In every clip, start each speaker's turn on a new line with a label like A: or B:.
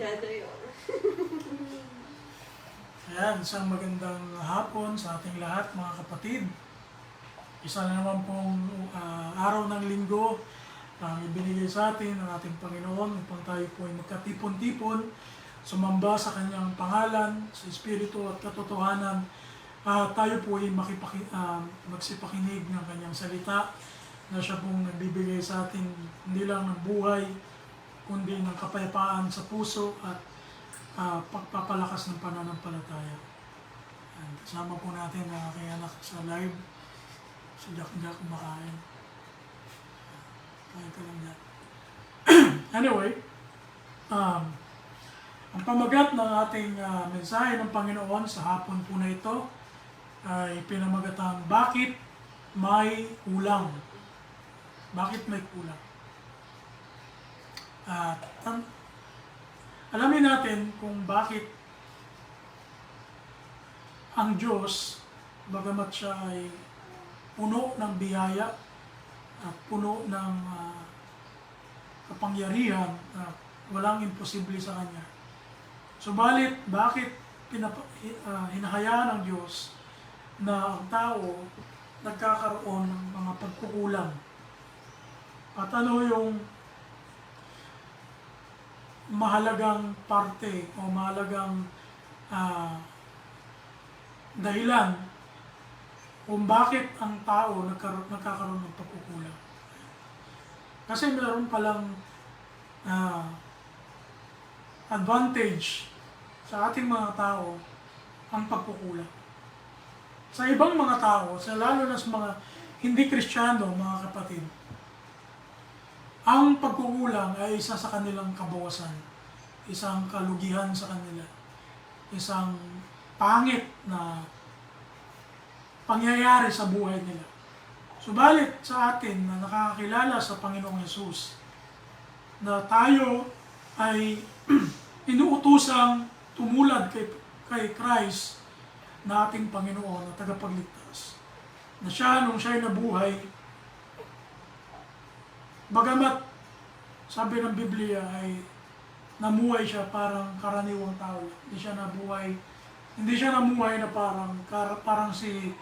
A: Sigurado yun.
B: Ayan, isang magandang hapon sa ating lahat mga kapatid. Isa na naman pong araw ng linggo ang ibinigay sa atin ng ating Panginoon upang tayo po ay magkatipon-tipon, sumamba sa kanyang pangalan, sa Espiritu at katotohanan. Tayo po ay magsipakinig ng kanyang salita na siya pong nagbibigay sa atin hindi lang ng buhay, kundi ng kapayapaan sa puso at pagpapalakas ng pananampalataya. And kasama po natin ang aking anak sa live, si Jack kumakain. Kain ka lang dyan. Anyway, ang pamagat ng ating mensahe ng Panginoon sa hapon po na ito ay pinamagatang bakit may kulang. Bakit may kulang? At alamin natin kung bakit ang Diyos, bagamat siya ay puno ng biyaya at puno ng kapangyarihan at walang imposible sa Kanya. Subalit, bakit hinahayaan ng Diyos na ang tao nagkakaroon ng mga pagkukulang? At ano yung mahalagang parte o mahalagang dahilan kung bakit ang tao nagkakaroon ng pagkukulang. Kasi meron palang advantage sa ating mga tao ang pagkukulang. Sa ibang mga tao, lalo na sa mga hindi Kristiyano, mga kapatid, ang pagkukulang ay isa sa kanilang kabawasan, isang kalugihan sa kanila, isang pangit na pangyayari sa buhay nila. Subalit sa atin na nakakakilala sa Panginoong Yesus, na tayo ay inuutusang tumulad kay Christ na ating Panginoon na tagapagligtas, na siya nung siya'y nabuhay, bagamat sabi ng Biblia ay namuhay siya parang karaniwang tao. Hindi siya namuhay na parang si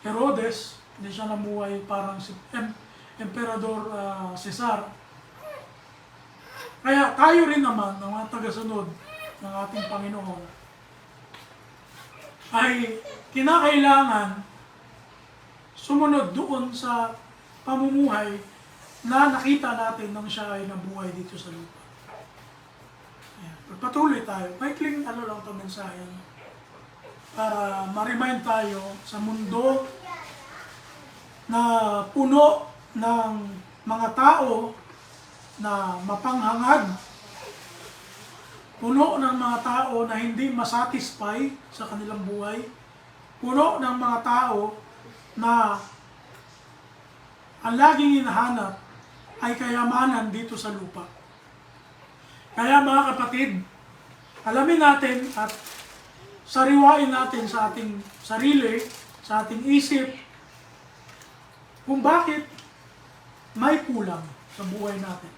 B: Herodes, hindi siya namuhay parang si Emperador Cesar. Kaya tayo rin naman, ng mga tagasunod ng ating Panginoon, ay kinakailangan sumunod doon sa pamumuhay na nakita natin nang siya ay nabuhay dito sa lupa. Ayan. Pagpatuloy tayo. Maikling lang ito mensahe para ma-remind tayo sa mundo na puno ng mga tao na mapanghangad, puno ng mga tao na hindi masatisfy sa kanilang buhay, puno ng mga tao na ang laging hinahanap ay kayamanan dito sa lupa. Kaya mga kapatid, alamin natin at sariwain natin sa ating sarili, sa ating isip, kung bakit may kulang sa buhay natin.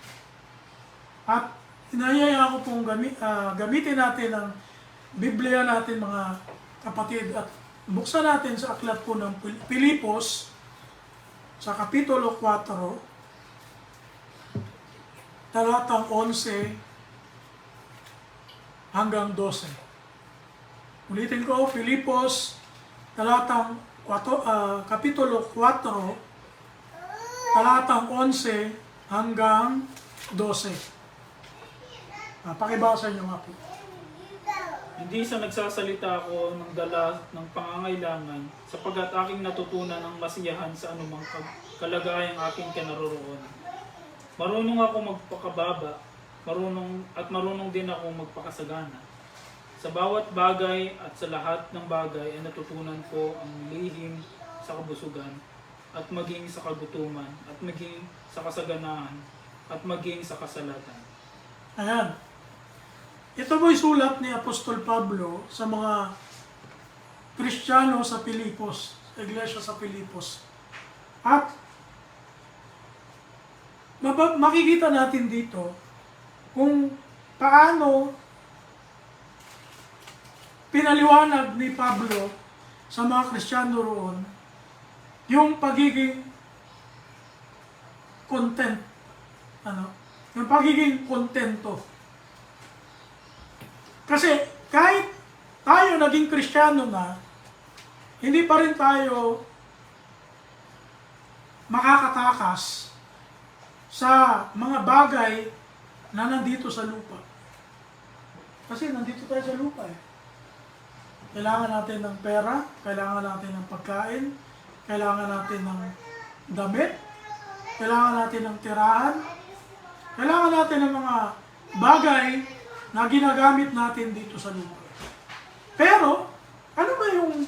B: At inayaya ko pong gamitin natin ang Biblia natin mga kapatid at buksan natin sa aklat po ng Pilipos sa Kapitulo 4, talatang 11 hanggang 12. Ulitin ko, Pilipos, Kapitulo 4, talatang 11 hanggang 12. Pakibasa niyo nga po.
C: Hindi sa nagsasalita ako ng dala ng pangangailangan, sapagkat aking natutunan ang masiyahan sa anumang kalagayang aking kinaroroonan. Marunong ako magpakababa, marunong din ako magpakasagana. Sa bawat bagay at sa lahat ng bagay ay natutunan ko ang lihim sa kabusugan, at maging sa kagutuman, at maging sa kasaganaan, at maging sa kasalatan.
B: Ayan. Ito po'y sulat ni Apostol Pablo sa mga Kristiyano sa Pilipos, sa iglesia sa Pilipos. At makikita natin dito kung paano pinaliwanag ni Pablo sa mga Kristiyano roon yung pagiging content. Yung pagiging kontento. Kasi kahit tayo naging Kristiyano na, hindi pa rin tayo makakatakas sa mga bagay na nandito sa lupa. Kasi nandito tayo sa lupa eh. Kailangan natin ng pera, kailangan natin ng pagkain, kailangan natin ng damit, kailangan natin ng tirahan, kailangan natin ng mga bagay na ginagamit natin dito sa lupa. Pero, ano ba yung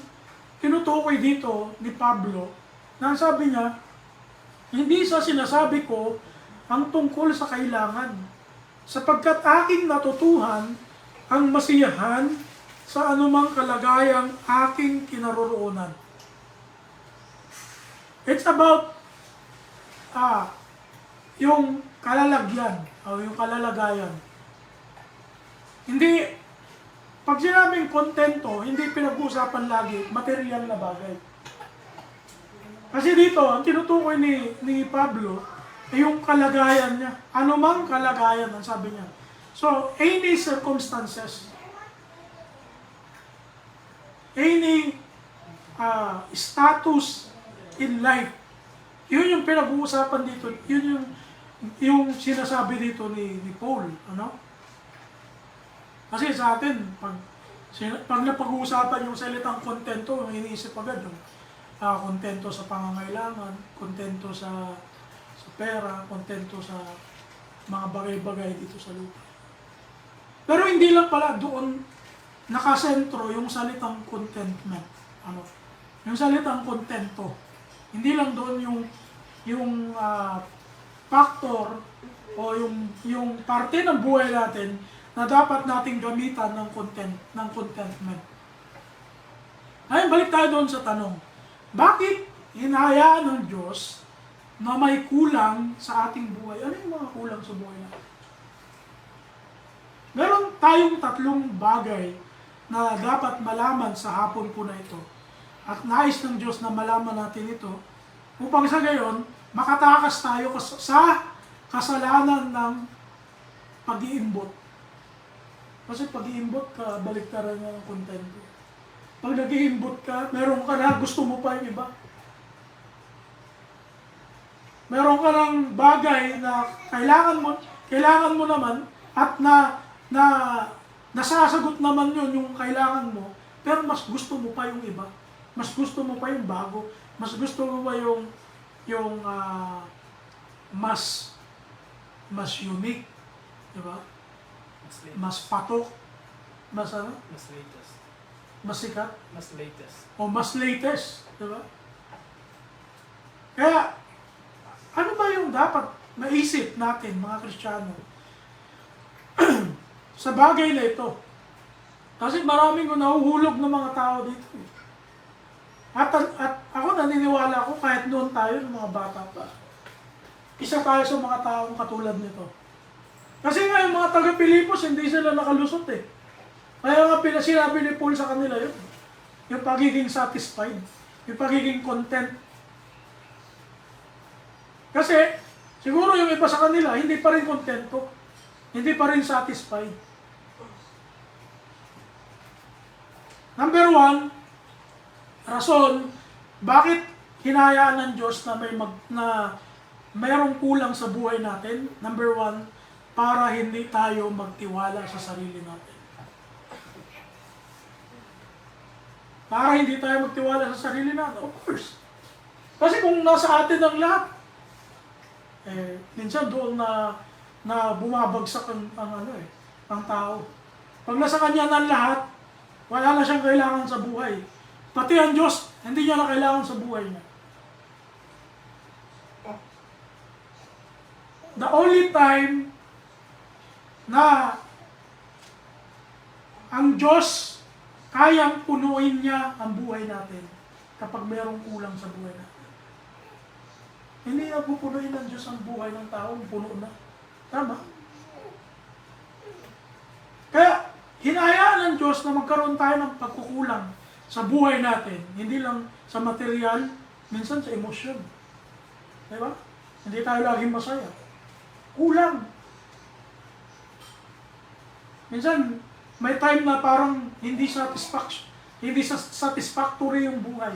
B: tinutukoy dito ni Pablo na sabi niya, hindi sa sinasabi ko ang tungkol sa kailangan, sapagkat aking natutuhan ang masiyahan sa anumang kalagayang aking kinaroroonan. It's about yung kalalagyan o yung kalalagayan. Hindi, pag sinabing kontento, hindi pinag-uusapan lagi material na bagay. Kasi dito, ang tinutukoy ni Pablo ay yung kalagayan niya. Anumang kalagayan, ang sabi niya. So, any circumstances, any status in life, yun yung pinag-uusapan dito. Yun yung sinasabi dito ni Paul. Kasi sa atin, pag napag-uusapan yung salitang kontento, iniisip agad yung kontento sa pangangailangan, kontento sa pera, kontento sa mga bagay-bagay dito sa lupa. Pero hindi lang pala doon nakasentro yung salitang contentment. Yung salitang kontento. Hindi lang doon yung factor o yung parte ng buhay natin na dapat nating gamitan ng contentment. Ngayon, balik tayo doon sa tanong. Bakit hinahayaan ng Diyos na may kulang sa ating buhay? Ano yung mga kulang sa buhay natin? Meron tayong tatlong bagay na dapat malaman sa hapon po na ito. At nais ng Diyos na malaman natin ito upang sa gayon, makatakas tayo sa kasalanan ng pag-iimbot. Kasi pag-iimbot ka, baliktaran niya ng kontento. Pag nag-iimbot ka, meron ka na, gusto mo pa yung iba. Meron ka ng bagay na kailangan mo naman at nasasagot naman yun yung kailangan mo, pero mas gusto mo pa yung iba. Mas gusto mo pa yung bago. Mas gusto mo pa yung mas unique. Diba? Mas patok. Mas
C: latest.
B: Mas sikat.
C: Mas latest.
B: O mas latest. Diba? Kaya, ano ba yung dapat maisip natin, mga Kristiyano, sa bagay na ito? Kasi maraming nahuhulog ng mga tao dito. At ako naniniwala ko kahit noon tayo ng mga bata pa. Isa tayo sa mga taong katulad nito. Kasi nga yung mga taga-Pilipos, hindi sila nakalusot eh. Kaya nga sinabi ni Paul sa kanila yun. Yung pagiging satisfied. Yung pagiging content. Kasi, siguro yung iba sa kanila, hindi pa rin kontento. Hindi pa rin satisfied. Number one, rason, bakit hinayaan ng Diyos na mayroong kulang sa buhay natin? Number one, para hindi tayo magtiwala sa sarili natin. Para hindi tayo magtiwala sa sarili natin, of course. Kasi kung nasa atin ang lahat, minsan doon na bumabagsak ang tao. Pag nasa kanya ng lahat, wala na siyang kailangan sa buhay. Pati ang Diyos, hindi niya na kailangan sa buhay niya. The only time na ang Diyos kayang punuin niya ang buhay natin kapag mayroong kulang sa buhay natin. Hindi na pupunuin ng Diyos ang buhay ng tao, puno na. Tama? Kaya, hinayaan ng Diyos na magkaroon tayo ng pagkukulang sa buhay natin. Hindi lang sa material, minsan sa emosyon. Di ba? Hindi tayo laging masaya. Kulang. Minsan, may time na parang hindi satisfactory yung buhay.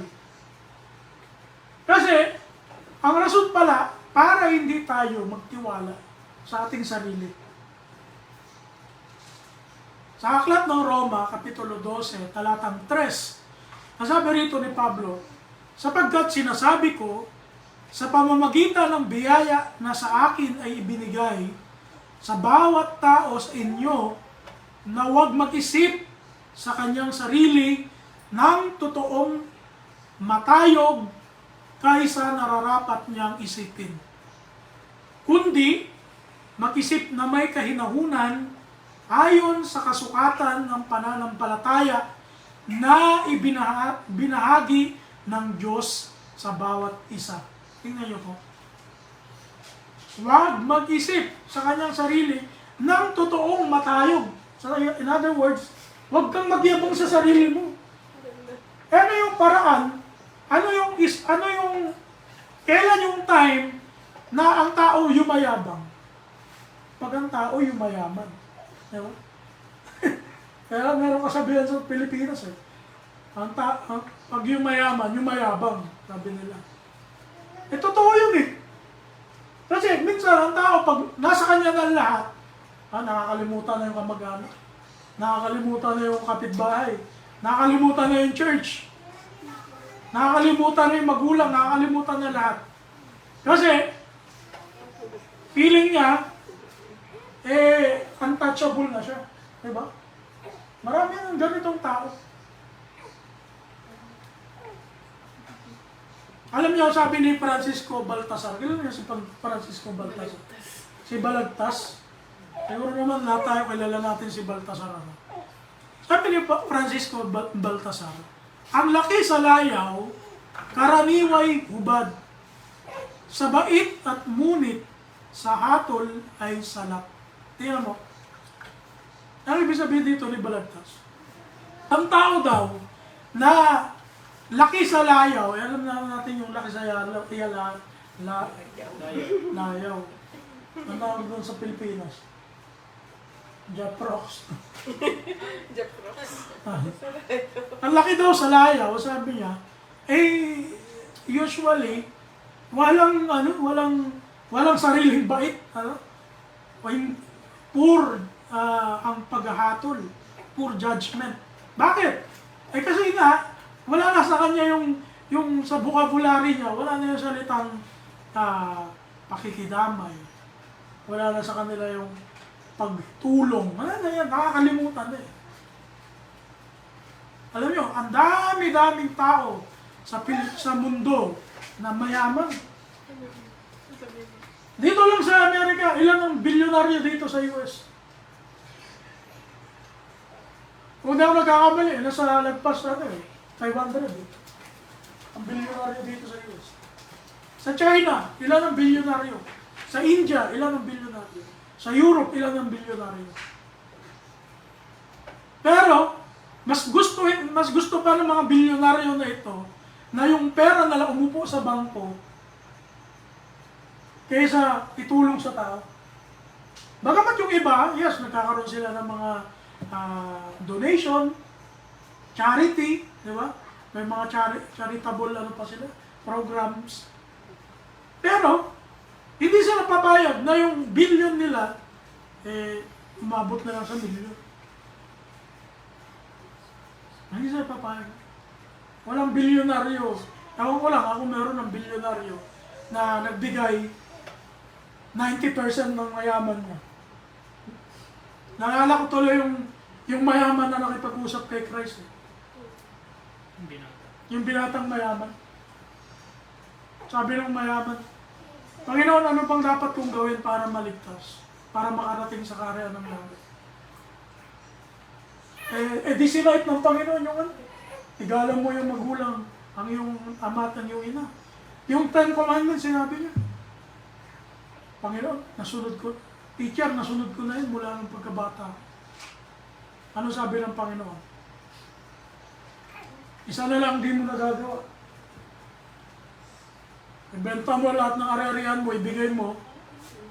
B: Kasi, ang rason pala, para hindi tayo magtiwala sa ating sarili. Sa aklat ng Roma, Kapitulo 12, talatang 3, nasabi rito ni Pablo, sapagkat sinasabi ko, sa pamamagitan ng biyaya na sa akin ay ibinigay, sa bawat tao sa inyo, na huwag mag-isip sa kanyang sarili ng totoong matayog kaysa nararapat niyang isipin. Kundi, mag-isip na may kahinahunan ayon sa kasukatan ng pananampalataya na binahagi ng Diyos sa bawat isa. Tingnan niyo po. Huwag mag-isip sa kanyang sarili ng totoong matayog. In other words, huwag kang magyabang sa sarili mo. Ano yung paraan? Kailan yung time na ang tao yumayabang? Pag ang tao yumayaman. Diba? Kaya meron kasabihan sa Pilipinas eh. Pag yumayaman, yumayabang, sabi nila. Totoo yun eh. Kasi minsan ang tao, pag nasa kanya na lahat, nakakalimutan na yung kamag-anak, nakakalimutan na yung kapitbahay, nakakalimutan na yung church, nakakalimutan na yung magulang, nakakalimutan na lahat. Kasi, feeling niya, untouchable na siya. Diba? Marami ng ganitong tao. Alam niyo, sabi ni Francisco Baltasar, kailan niyo si Francisco Baltasar? Si Balagtas. Siguro naman lahat tayo kilala natin si Baltasar. Sabi ni Francisco Baltasar, ang laki sa layaw, karaniway hubad. Sa bait at ngunit, sa hatol ay salat. Tingnan mo. Ano ibig sabihin dito ni Balagtas? Ang tao daw na laki sa layaw, alam na natin yung laki sa layaw. Ang tawag doon sa Pilipinas. Japrox. Ang laki daw sa layaw, sabi niya, usually, walang sariling bait, poor ang paghahatol, poor judgment. Bakit? Kasi nga, wala na sa kanya yung sa vocabulary niya, wala na yung salitang pakikidamay. Wala na sa kanila yung pagtulong. Wala na yan, nakakalimutan na eh. Alam niyo, ang dami-daming tao sa mundo na mayaman. Dito lang sa Amerika, ilan ang bilyonaryo dito sa US? Kung di ako nagkakamali, nasa lagpas natin eh. 500 eh. Ang bilyonaryo dito sa US. Sa China, ilan ang bilyonaryo? Sa India, ilan ang bilyonaryo? Sa Europe, ilan ang bilyonaryo? Pero, mas gusto pa ng mga bilyonaryo na ito na yung pera nila umupo sa bangko kaysa itulong sa tao. Bagamat yung iba, yes, nagkakaroon sila ng mga donation, charity, di ba? May mga charitable programs. Pero, hindi sila papayag na yung billion nila, umabot na lang sa milyon. Hindi sila papayag. Walang bilyonaryo. Ewan ko lang, ako meron ng bilyonaryo na nagbigay 90% ng mayaman niya. Naalala ko tuloy yung mayaman na nakipag-usap kay Christ. Yung binatang mayaman. Sabi ng mayaman, Panginoon, ano pang dapat kong gawin para maligtas? Para makarating sa karya ng langit? Di sinait ng Panginoon yung igalang mo yung magulang, ang iyong ama at ang iyong ina. Yung 10 Commandments, sinabi niya. Panginoon, nasunod ko. Teacher, nasunod ko na yun mula ng pagkabata. Ano sabi ng Panginoon? Isa na lang di mo nagagawa. Ibenta mo lahat ng ari-arian mo, ibigay mo,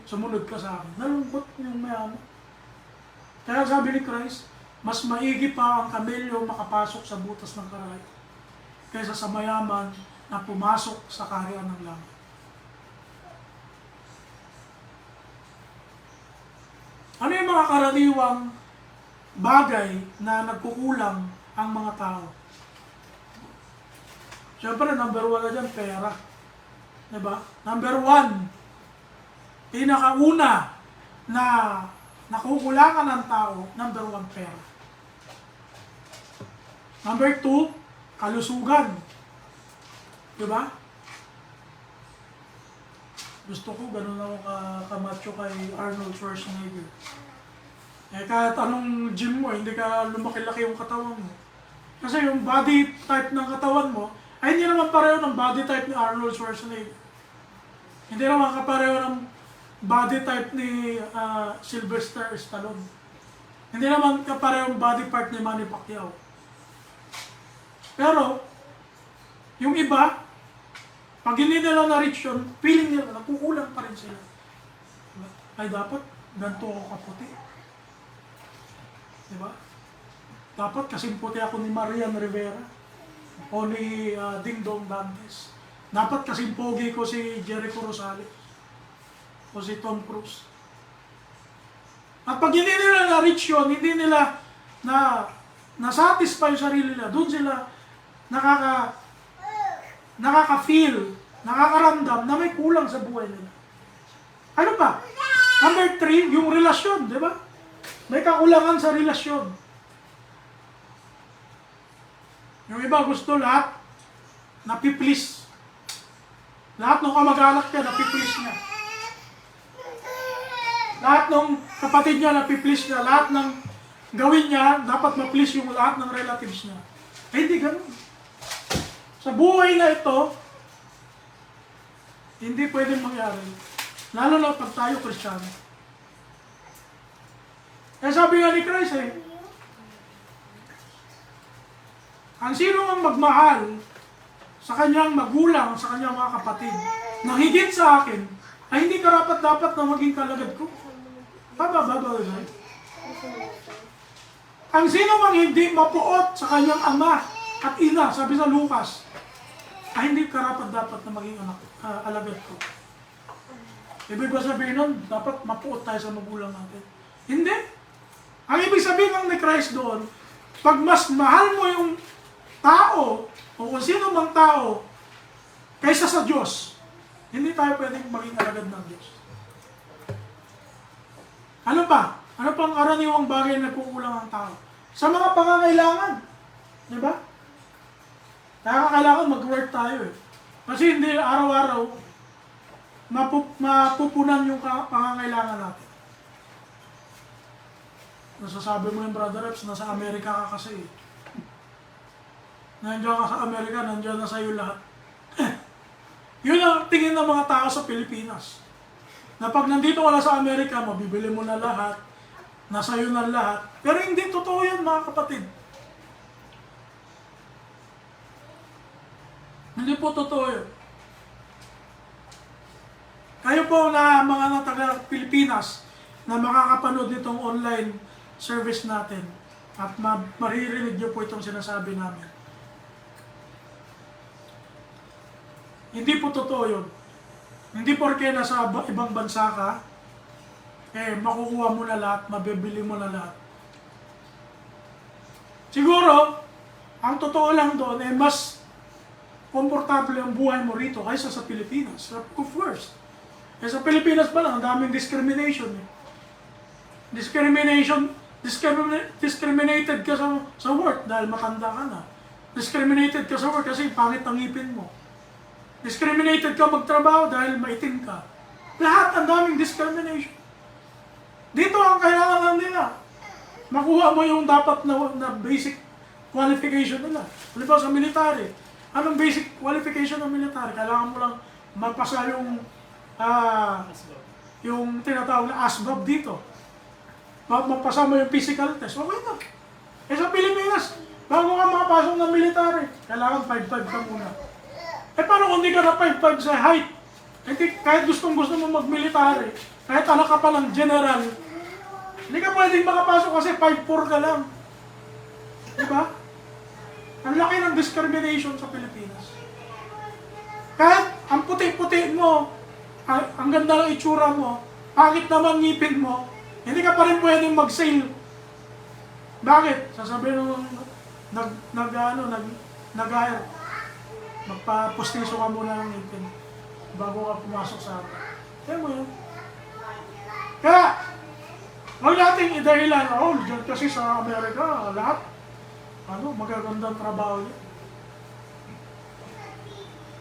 B: sumunod ka sa akin. Nalungkot yung mayaman. Kaya sabi ni Christ, mas maigi pa ang kamelyo makapasok sa butas ng karay kaysa sa mayaman na pumasok sa kaharian ng langit. Ano yung mga karaniwang bagay na nagkukulang ang mga tao? Siyempre, number 1 na dyan, pera. Diba? Number 1, pinakauna na nakukulangan ng tao, number 1, pera. Number 2, kalusugan. Diba? Gusto ko, ganun ako kamacho kay Arnold Schwarzenegger. Eh kahit anong gym mo, hindi ka lumaki-laki yung katawan mo. Kasi yung body type ng katawan mo, ay hindi naman pareho ng body type ni Arnold Schwarzenegger. Hindi naman kapareho ng body type ni Sylvester Stallone. Hindi naman kapareho ng body part ni Manny Pacquiao. Pero, yung iba, pag hindi nila na-reach yun, feeling nila, nakukulang pa rin sila. Ay dapat, ganito ako kaputi. Diba? Dapat kasing puti ako ni Marian Rivera o ni Ding Dong Dantes. Dapat kasing pogi ko si Jericho Rosales o si Tom Cruise. At pag hindi nila na-reach yun, hindi nila na-satisfy yung sarili nila, doon sila nakaka-feel, nakakaramdam na may kulang sa buhay nila. Ano pa? Number 3, yung relasyon, di ba? May kakulangan sa relasyon. Yung iba gusto lahat napiplease. Lahat ng kamag-anak niya, napiplease niya. Lahat ng kapatid niya, napiplease niya. Lahat ng gawin niya, dapat ma-please yung lahat ng relatives niya. Eh, hindi ganun. Sa buhay na ito, hindi pwedeng mangyari. Lalo na pag tayo Kristiyano. Eh sabi nga ni Christ ang sino ang magmahal sa kanyang magulang, sa kanyang mga kapatid, na higit sa akin, ay hindi karapat-dapat na maging kalagad ko. Ang sino mang hindi mapuot sa kanyang ama at ina, sabi sa Lucas, ay hindi karapat-dapat na maging alagad ko. Ibig ba sabihin nun, dapat mapuot tayo sa magulang natin? Hindi. Ang ibig sabihin ng ni Christ doon, pag mas mahal mo yung tao, o kung sino mang tao, kaysa sa Diyos, hindi tayo pwedeng maging alagad ng Diyos. Ano pa? Ano pang karaniwang bagay na nagkukulang ang tao? Sa mga pangangailangan. Di ba? Kaya kailangan mag-work tayo eh. Kasi hindi araw-araw mapupunan yung pangangailangan natin. Nasasabi mo yung Brother Reps, nasa Amerika ka kasi eh. Nandiyan ka sa Amerika, nandiyan na sa'yo lahat. Yun ang tingin ng mga tao sa Pilipinas. Na pag nandito ka na sa Amerika, mabibili mo na lahat, nasa'yo na lahat. Pero hindi totoo yan mga kapatid. Hindi po totoo yun. Kayo po na mga taga Pilipinas na makakapanood nitong online service natin at maririnig nyo po itong sinasabi namin. Hindi po totoo yun. Hindi porke nasa ibang bansa ka, makukuha mo na lahat, mabibili mo na lahat. Siguro, ang totoo lang doon, mas komportable ang buhay mo rito kaysa sa Pilipinas. Of course. Sa Pilipinas pa lang, ang daming discrimination. Discriminated ka sa work dahil matanda ka na. Discriminated ka sa work kasi pangit ang ngipin mo. Discriminated ka magtrabaho dahil maitim ka. Lahat ang daming discrimination. Dito ang kailangan lang nila. Makuha mo yung dapat na basic qualification nila. Halimbawa sa military. Anong basic qualification ng military? Kailangan mo lang magpasa yung tinatawag na ASVAB dito. Magpasa mo yung physical test. Okay na. Eh sa Pilipinas, bago ka makapasok ng military, kailangan 5'5 ka muna. Eh paano kung di ka na 5'5 sa height? Eh kahit gusto mo mag-military, kahit anak ka pa ng general, hindi ka pwedeng makapasok kasi 5'4 ka lang. Diba? Ang laki ng discrimination sa Pilipinas. Kahit ang puti-puti mo, ang ganda ng itsura mo, pangit naman ngipin mo, hindi ka pa rin pwedeng mag-sail. Bakit? Sasabihin nung nag-hire, magpa-postiso ka muna ng ngipin bago ka pumasok sa atin. Kaya mo yun. Kaya, huwag nating idahilan, dyan kasi sa Amerika, lahat, magagandang trabaho niya.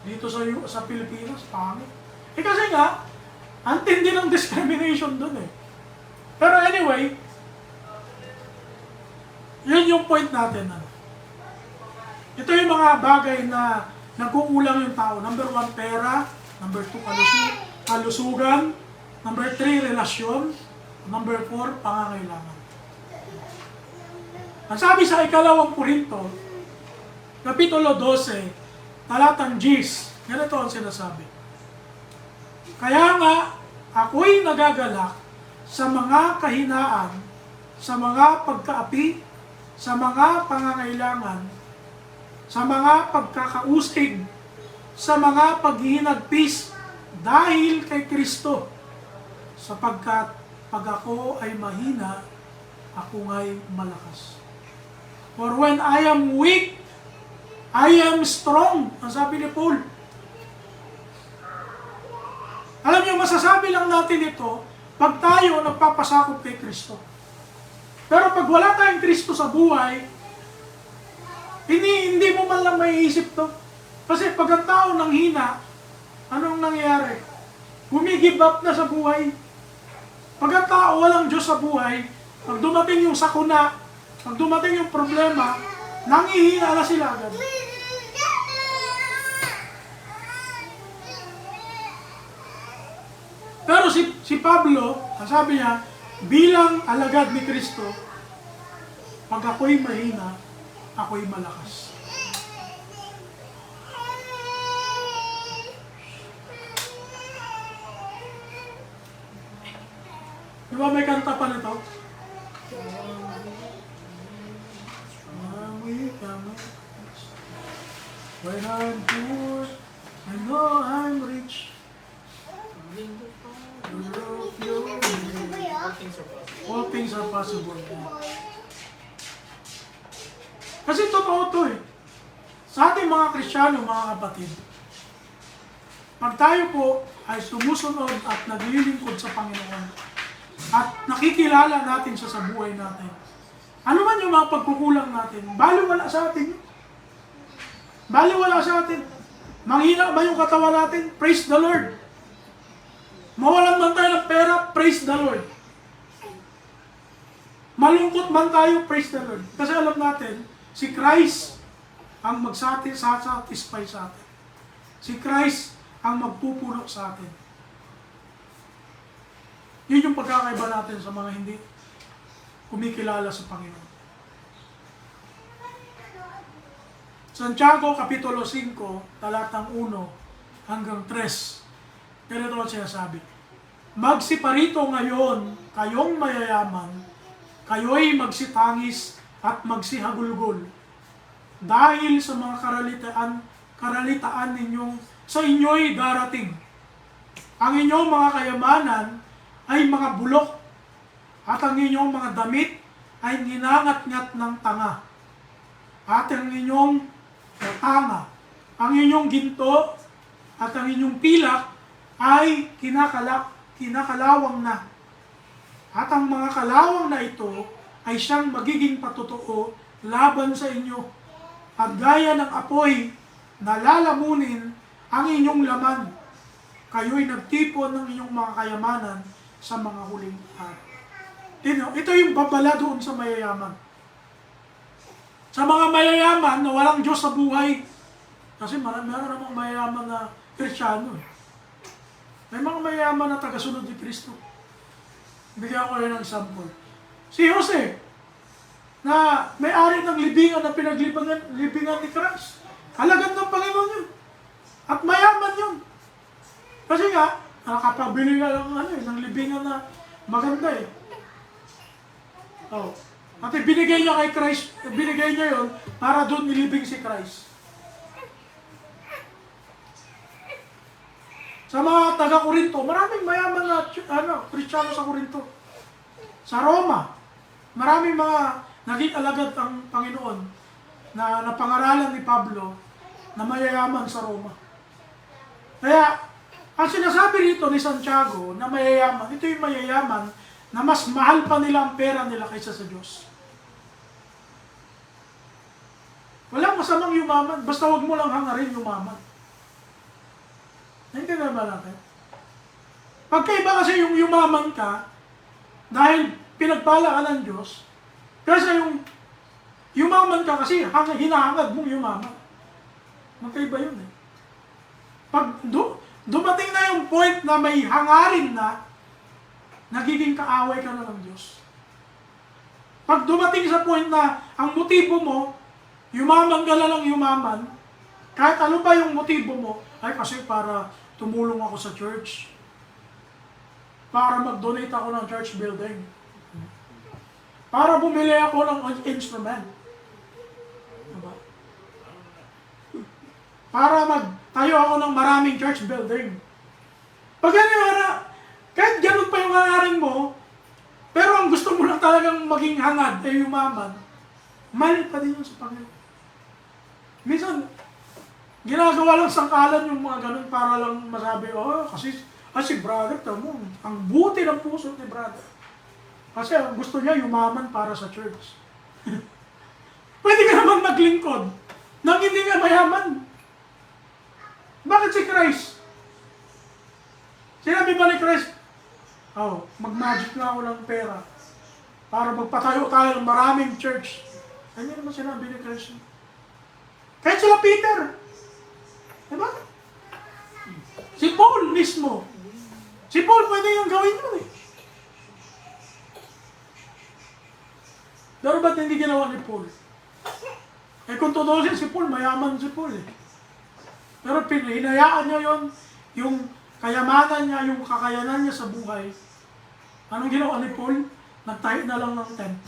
B: Dito sa Pilipinas, pangit. Eh kasi nga, ang tindi ng discrimination dun eh. Pero anyway, yun yung point natin. Ito yung mga bagay na nagkukulang yung tao. Number 1, pera. Number 2, kalusugan. Number 3, relasyon. Number 4, pangangailangan. Ang sabi sa ikalawang Korinto, Kapitulo 12, talatang 10, ganito ang sinasabi. Kaya nga, ako'y nagagalak sa mga kahinaan, sa mga pagkaapi, sa mga pangangailangan, sa mga pagkakausig, sa mga paghihinagpis dahil kay Kristo, sapagkat pag ako ay mahina, ako nga'y malakas. For when I am weak, I am strong, ang sabi ni Paul. Alam niyo, masasabi lang natin ito pag tayo nagpapasakop kay Kristo. Pero pag wala tayong Kristo sa buhay, hindi mo man lang maiisip to. Kasi pag ang tao nang hina, anong nangyayari? Humigive up na sa buhay. Pag ang tao walang Diyos sa buhay, pag dumating yung sakuna, pag dumating yung problema, nangihina na sila agad. Pero si Pablo, ang sabi niya, bilang alagad ni Kristo, pag ako'y mahina, ako'y malakas. Di ba may kanta pa nito? When I'm poor, I know I'm rich. All things are possible. Kasi totoo to eh. Sa ating mga Kristiyano, mga kapatid, pag tayo po ay sumusunod at naglilingkod sa Panginoon at nakikilala natin siya sa buhay natin, ano man yung mga pagkukulang natin, baliwala sa atin. Baliwala sa atin. Manghina ba yung katawan natin? Praise the Lord. Mawalan man tayo ng pera, praise the Lord. Malungkot man tayo, praise the Lord. Kasi alam natin, si Christ ang magsatisfy sa atin. Si Christ ang magpupuno sa atin. Yun yung pagkakaiba natin sa mga hindi kumikilala sa Panginoon. Santiago, Kapitulo 5, talatang 1 hanggang 3. Ganito ang sinasabi. Magsiparito ngayon kayong mayayaman, kayo'y magsitangis at magsihagulgol dahil sa mga karalitaan ninyong sa inyo'y darating. Ang inyong mga kayamanan ay mga bulok at ang inyong mga damit ay ninangat-ngat ng tanga. At ang inyong tanga, ang inyong ginto at ang inyong pilak ay kinakalawang na. At ang mga kalawang na ito ay siyang magiging patotoo laban sa inyo. At gaya ng apoy na lalamunin ang inyong laman, kayo'y nagtipon ng inyong mga kayamanan sa mga huling araw. Ito yung babala doon sa mayayaman. Sa mga mayayaman na walang Diyos sa buhay, kasi meron namang mayayaman na Kristiyano eh. May mga mayayaman na tagasunod ni Kristo. Bigyan ko rin ng example. Si Jose, na may-ari ng libingan na libingan ni Christ. Halagan ng Panginoon yun. At mayaman yun. Kasi nga, nakakapabili nga ng libingan na maganda eh. Oh. At binigay niya kay Christ, binigay niya yon para doon nilibing si Christ. Sa mga taga-Korinto, maraming mayaman na Kristiyano sa Korinto. Sa Roma, maraming mga naging alagad ang Panginoon na napangaralan ni Pablo na mayayaman sa Roma. Kaya, ang sinasabi rito ni Santiago na mayayaman, ito yung mayayaman na mas mahal pa nila ang pera nila kaysa sa Diyos. Walang masamang yumaman, basta wag mo lang hangarin yumaman. Naintindihan ba natin? Pagkaiba kasi yung yumaman ka, dahil pinagpala ka ng Diyos, kasi yung yumaman ka kasi hinahangad mong yumaman. Magkaiba yun eh. Pag dumating na yung point na may hangarin na, nagiging kaaway ka na ng Diyos. Pag dumating sa point na ang motibo mo, yumaman ka na lang yumaman, kahit ano ba yung motibo mo, ay kasi para tumulong ako sa church. Para mag-donate ako ng church building. Para bumili ako ng instrument. Diba? Para magtayo ako ng maraming church building. Pag kahit ganun pa yung hangarin mo, pero ang gusto mo lang talagang maging hangad ay yumaman, mali pa din yun sa Panginoon. Minsan, ginagawa lang sangkalan yung mga ganun para lang masabi, kasi si brother, tamo, ang buti ng puso ni brother. Kasi ang gusto niya yumaman para sa church. Pwede ka naman maglingkod nang hindi nga mayaman. Bakit si Christ? Sinabi ba ni Christ, mag-magic na ako ng pera para magpatayo tayo ng maraming church. Ano naman sinabi ni Christ? Kahit sila Peter. Diba? Si Paul mismo. Si Paul pwede yung gawin yun eh. Pero ba't hindi ginawa ni Paul? Eh kung tutusin si Paul, mayaman si Paul eh. Pero hinayaan niya yon, yung kayamanan niya, yung kakayanan niya sa buhay. Anong ginawa ni Paul? Nagtayo na lang ng tent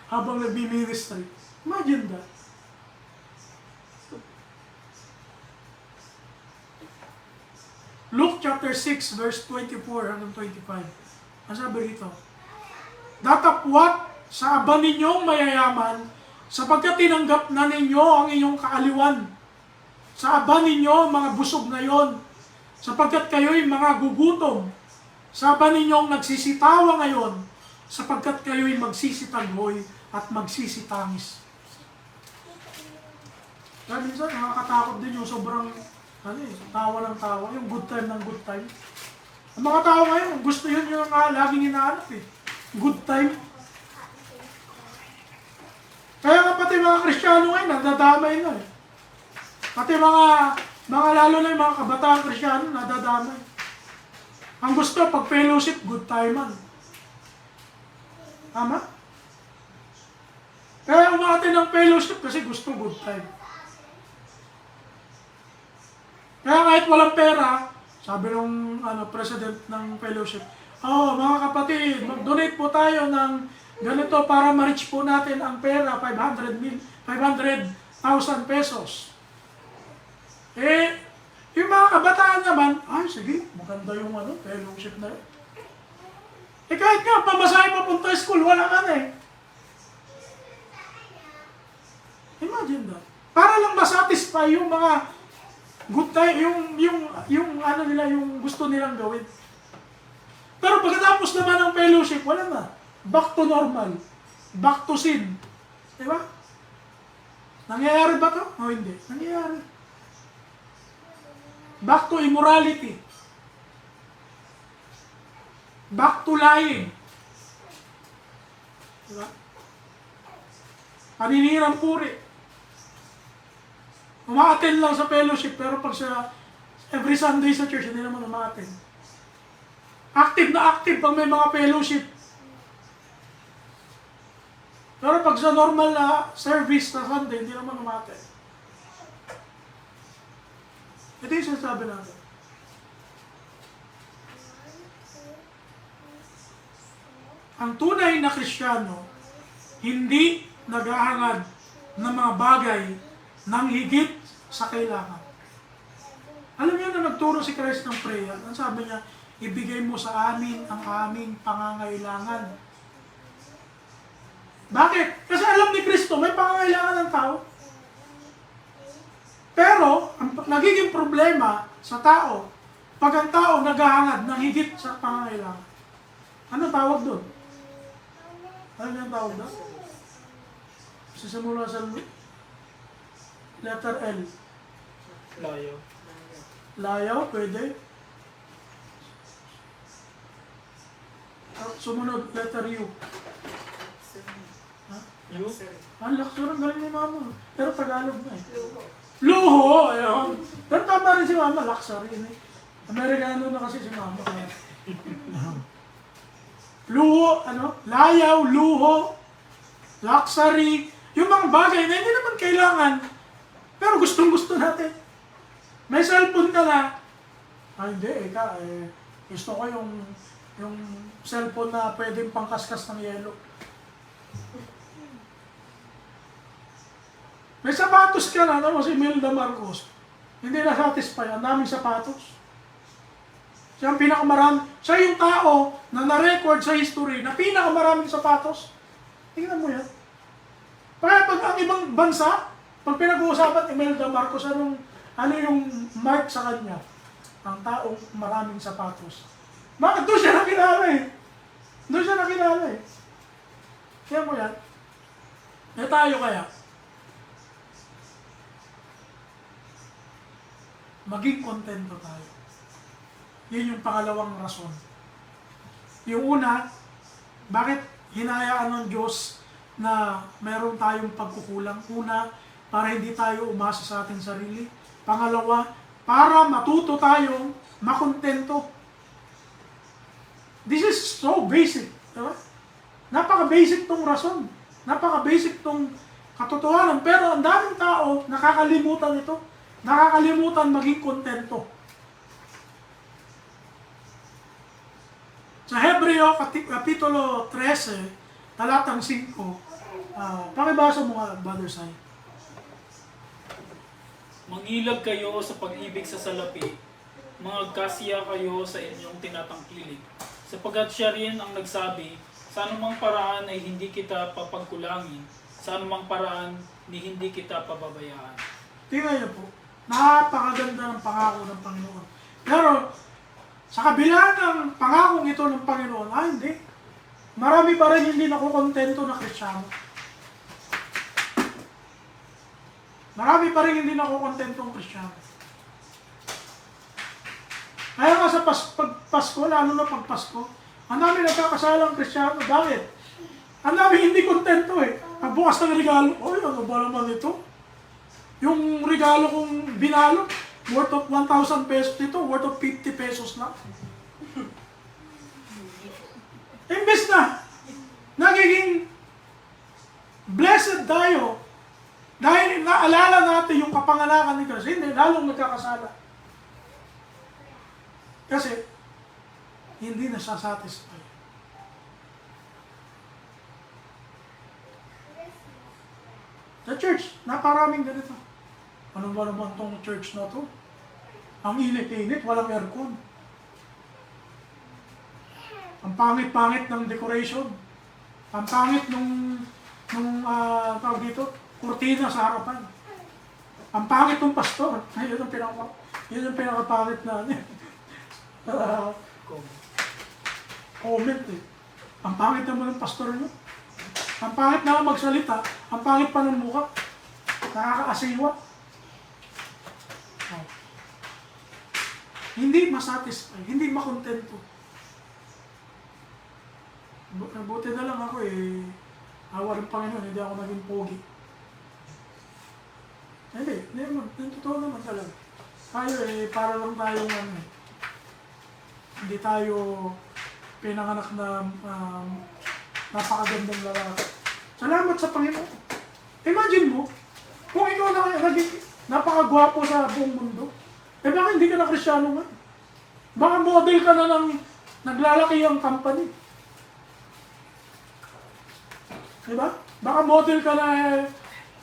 B: habang nagbi-ministry. Imagine that. Luke chapter 6 verse 24 hanggang 25. Ang sabi rito, datapwat sa aba ninyong mayayaman, sapagkat tinanggap na ninyo ang inyong kaaliwan. Sa aba ninyo, mga busog na yon, sapagkat kayo'y mga gugutom. Sa aba ninyong nagsisitawa ngayon, sapagkat kayo'y magsisitaghoy at magsisitangis. Kaya minsan, nakakatakot din yung sobrang tawa ng tawa, yung good time ng good time. Ang mga tao ngayon, gusto yun yung laging hinahanap eh. Good time. Kaya nga pati mga Kristiyano ngayon, nadadamay na eh. Pati mga lalo na yung mga kabataan Kristiyano, nadadamay. Ang gusto, pag fellowship, good time man. Tama? Kaya umate ng fellowship kasi gusto good time. Kaya kahit walang pera, sabi ng president ng fellowship, mga kapatid, mag-donate po tayo ng ganito para ma-reach po natin ang pera, 500,000 pesos. Eh, yung mga kabataan naman, sige, maganda yung fellowship na yun. Eh kahit nga, pamasahe papunta school, wala ka na eh. Imagine that. Para lang masatisfy yung mga good time, yung gusto nilang gawin. Pero pagkatapos naman ng fellowship, wala na. Back to normal. Back to sin. Diba? Nangyayari ba to? O hindi. Nangyayari. Back to immorality. Back to lying. Diba? Paninirang puri. Umaattend lang sa fellowship, pero pag every Sunday sa church, hindi naman umaattend. Active na active pag may mga fellowship. Pero pag sa normal na service na Sunday, hindi naman umate. Ito yung sinasabi natin. Ang tunay na Kristiyano, hindi naghahangad ng mga bagay ng higit sa kailangan. Alam niyo na nagturo si Christ ng prayer, ang sabi niya, ibigay mo sa amin ang aming pangangailangan. Bakit? Kasi alam ni Kristo, may pangangailangan ng tao. Pero, ang nagiging problema sa tao, pag ang tao naghahangad ng higit sa pangangailangan. Ano tawag doon? Ano yung tawag doon? Sisimula sa letter L.
C: Layo.
B: Layaw, pwede. Sumunod, letter U. Ha?
C: You?
B: Ang laksurang galing ni Mama. Pero Tagalog na eh. Luho! Ayun. Pero tama rin si Mama, luxury eh. Amerikano na kasi si Mama. Luho, ano? Layaw, luho, luxury. Yung mga bagay na hindi naman kailangan. Pero gustong-gusto natin. May cellphone ka na. Hindi, gusto ko yung cellphone na pwedeng pangkaskas ng yelo. May sapatos ka na, si Imelda Marcos. Hindi na satisfy, ang daming sapatos. Siya ang pinakamarami. Siya yung tao na na-record sa history na pinakamaraming sapatos. Tingnan mo yan. Kaya pag ang ibang bansa, pag pinag-uusapan Imelda Marcos, ano yung mark sa kanya? Ang taong maraming sapatos. Bakit? Doon siya nakilala eh. Doon siya nakilala eh. Kaya mo yan. E tayo kaya. Maging kontento tayo. Yun yung pangalawang rason. Yung una, bakit hinayaan ng Diyos na meron tayong pagkukulang? Una, para hindi tayo umasa sa ating sarili. Pangalawa, para matuto tayong makontento. This is so basic. Diba? Napaka-basic tong rason. Napaka-basic tong katotohanan. Pero ang daming tao nakakalimutan ito. Nakakalimutan maging kontento. Sa Hebreo, Kapitulo 13, talatang 5, pakibasa mo nga, Brother Sai.
C: Mangilag kayo sa pag-ibig sa salapi, magkasiya kayo sa inyong tinatangkilik. Sapagkat siya rin ang nagsabi, sa anumang paraan ay hindi kita papagkulangin, sa anumang paraan ni hindi kita pababayaan.
B: Tingnan niyo po, napakaganda ng pangako ng Panginoon. Pero, sa kabila ng pangakong ito ng Panginoon, hindi. Marami pa rin hindi nakukontento na Kristiyano. Marami pa rin hindi nakukontento ang Kristiyano. Kaya nga sa Pasko, lalo na pag Pasko, ang dami nagkakasalang Kristiyano. Bakit? Ang dami hindi kontento eh. Pagbukas ng regalo, oy, ano ba naman ito? Yung regalo kong binalot, worth of 1,000 pesos dito, worth of 50 pesos lang. Imbes na, nagiging blessed tayo dahil naalala natin yung kapanganakan ni Kristo, hindi, lalong nagkakasala. Kasi, hindi na siya satisfy. Sa church, naparaming ganito. Ano ba naman tong church na to? Ang init-init, walang aircon. Ang pangit-pangit ng decoration. Ang pangit nung tawag dito, kurtina sa harapan. Ang pangit ng pastor. Ay, yun ang pinakapangit na comment eh. Ang pangit naman ng pastor nyo. Ang pangit na magsalita, ang pangit pa ng mukha. Nakakaasiwa. Oh. Hindi masatisfy, hindi makontento. Buti na lang ako eh. Awa ng Panginoon, hindi ako naging pogi. Hindi naman, totoo naman talaga. Tayo eh, para lang tayong hindi tayo pinanganak na napakagandang lalaki. Salamat sa Panginoon. Imagine mo, kung ikaw na naging napakagwapo sa buong mundo, eh baka hindi ka na Kristyano nga. Baka model ka na ng naglalaki ang company. Diba? Baka model ka na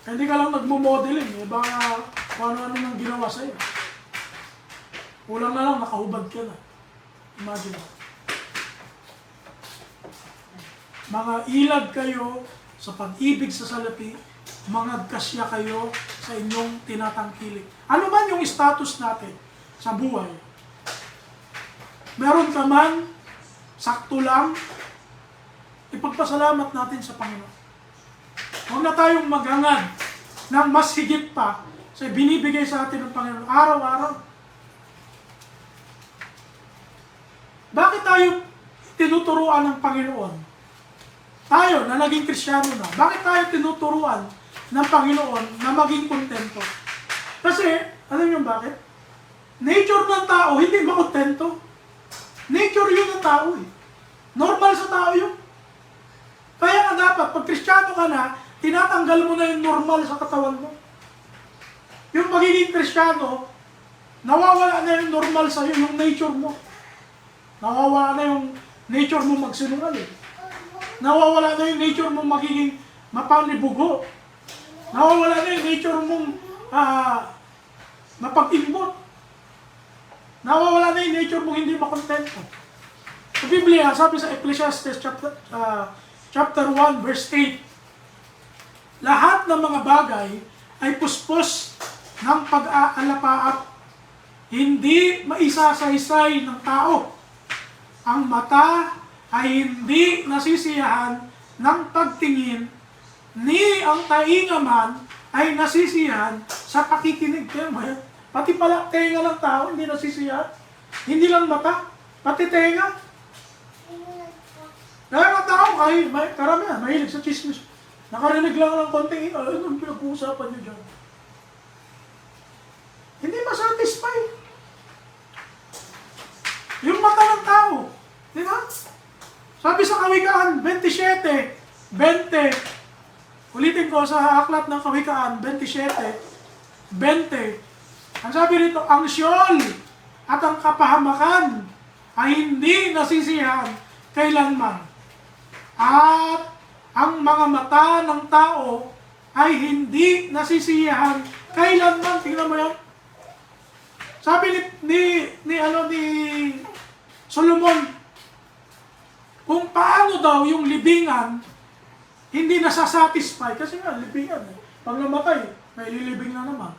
B: hindi ka lang nagmo-modeling. Baka kung ano-ano nang ginawa sa'yo. Kulang na lang, nakahubad ka na. Imagine mo. Mga ilag kayo sa pag-ibig sa salapi, mga kasya kayo sa inyong tinatangkilik. Ano man yung status natin sa buhay? Meron ka man, sakto lang, ipagpasalamat natin sa Panginoon. Huwag na tayong maghangad ng mas higit pa sa binibigay sa atin ng Panginoon araw-araw. Bakit tayo tinuturuan ng Panginoon? Tayo na naging Kristyano na, bakit tayo tinuturuan ng Panginoon na maging kontento? Kasi, alam niyo bakit? Nature ng tao, hindi makontento. Nature yun ng tao eh. Normal sa tao yun. Kaya nga dapat, pag Kristyano ka na, tinatanggal mo na yung normal sa katawan mo. Yung magiging Kristyano, nawawala na yung normal sa'yo, yung nature mo. Nawawala na yung nature mo magsinungaling. Nawawala na yung nature mo magiging mapanibugo. Nawawala na yung nature mong mapag-imbot. Nawawala na yung nature mong hindi makontento. Sa Biblia, sabi sa Ecclesiastes chapter 1, verse 8, lahat ng mga bagay ay puspos ng pag-aalapaap, hindi maisasaysay ng tao. Ang mata ay hindi nasisiyahan ng pagtingin, ni ang tainga man ay nasisiyahan sa pakikinig. Kaya pati pala tenga ng tao hindi nasisiyahan. Hindi lang mata, pati tenga. Dahil ang tao ay karamihan, mahilig sa chismis. Nakarinig lang ng konting, anong pinag-uusapan niyo dyan? Hindi masatisfy. Yung mata ng tao, di ba? Sabi sa Kawikaan 27:20, ulitin ko sa aklat ng Kawikaan 27:20, ang sabi rito, ang siyol at ang kapahamakan ay hindi nasisiyahan kailanman. At ang mga mata ng tao ay hindi nasisiyahan kailanman. Tingnan mo yan. Sabi ni Solomon, kung paano daw yung libingan hindi nasasatisfy. Kasi nga, libingan eh. Pag namatay, may lilibing na naman.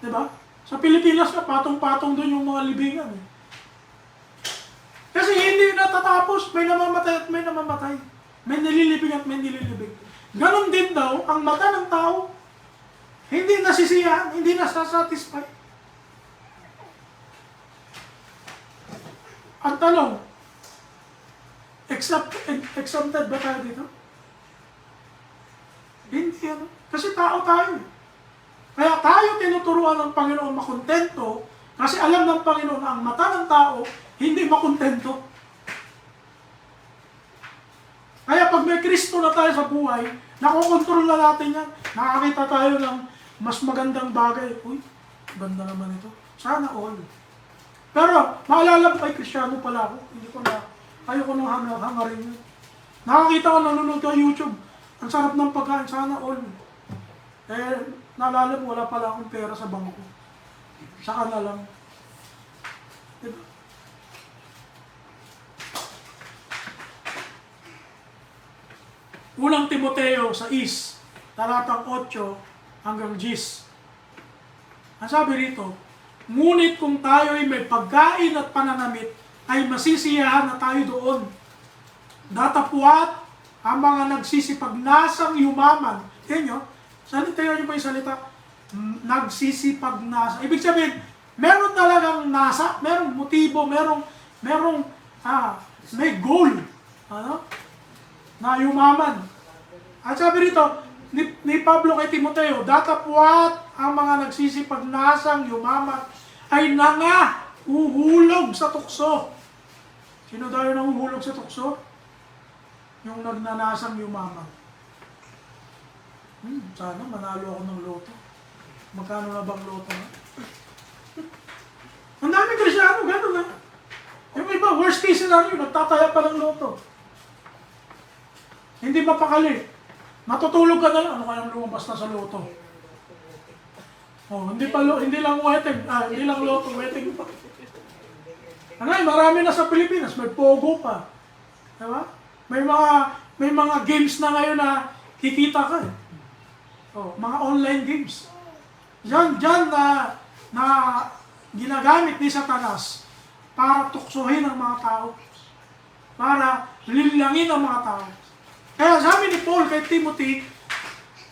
B: Diba? Sa Pilipinas na, patong-patong doon yung mga libingan eh. Kasi hindi natatapos, may namamatay at may namamatay. May nililibing at may nililibing. Ganon din daw, ang mata ng tao, hindi nasisiyahan, hindi nasasatisfy. Ang tanong, exempted ba tayo dito? Hindi ano. Kasi tao tayo. Kaya tayo tinuturuan ng Panginoon makontento kasi alam ng Panginoon na ang mata ng tao hindi makontento. Kaya pag may Kristo na tayo sa buhay, nakokontrol na natin yan. Nakakita tayo ng mas magandang bagay. Uy, ganda naman ito. Sana all. Pero, maalala mo, ay, Kristyano pala ako. Hindi ko na, ayoko nang hangarin yun. Nakakita ko, nanonood ka YouTube. Ang sarap ng pagkain, sana all. Eh, naalala mo, wala pala akong pera sa bangko. Saka na lang. Diba? Unang Timoteo sa talatang 8 hanggang 10. Ang sabi rito, ngunit kung tayo ay may pagkain at pananamit, ay masisiyahan na tayo doon. Datapwat ang mga nagsisipagnasang yumaman. Tingnan nyo, tingnan nyo pa yung salita, nagsisipagnasa. Ibig sabihin, meron talagang nasa, merong motibo, may goal. Ano? Na yumaman. At sabi rito, ni Pablo kay Timoteo, datapwat ang mga nagsisipagnasang yumaman ay uhulog sa tukso. Sino tayo nahuhulog sa tukso? Yung nagnanasang yumaman. Sana manalo ako ng loto. Magkano na bang loto na? Ang daming Krisyano, gano'n na. Yung iba, worst case scenario, nagtataya pa ng loto. Hindi mapakali. Matutulog ka na lang, ano kayang lumabas na sa loto? Oh, hindi lang wedding, hindi lang loto, wedding pa. Ano, marami na sa Pilipinas, may pogo pa. Diba? May mga games na ngayon na kikita ka eh. Oh, mga online games. Diyan na ginagamit ni Satanas para tuksohin ang mga tao. Para lilangin ang mga tao. Kaya sabi ni Paul kay Timothy,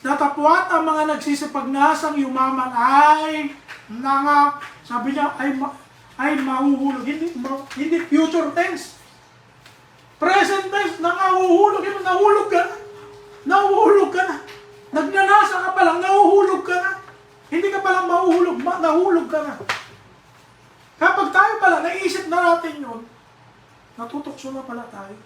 B: datapwat ang mga nagsisipag-ngasang yumaman ay sabi niya, ay mahuhulog. Hindi future tense. Present tense, nangahuhulog. Nahulog ka na. Nahuhulog ka na. Nagnanasa ka pa lang, nahuhulog ka na. Hindi ka palang mahuhulog, nahulog ka na. Kapag tayo pala, naisip na natin yun, natutokso na pala tayo.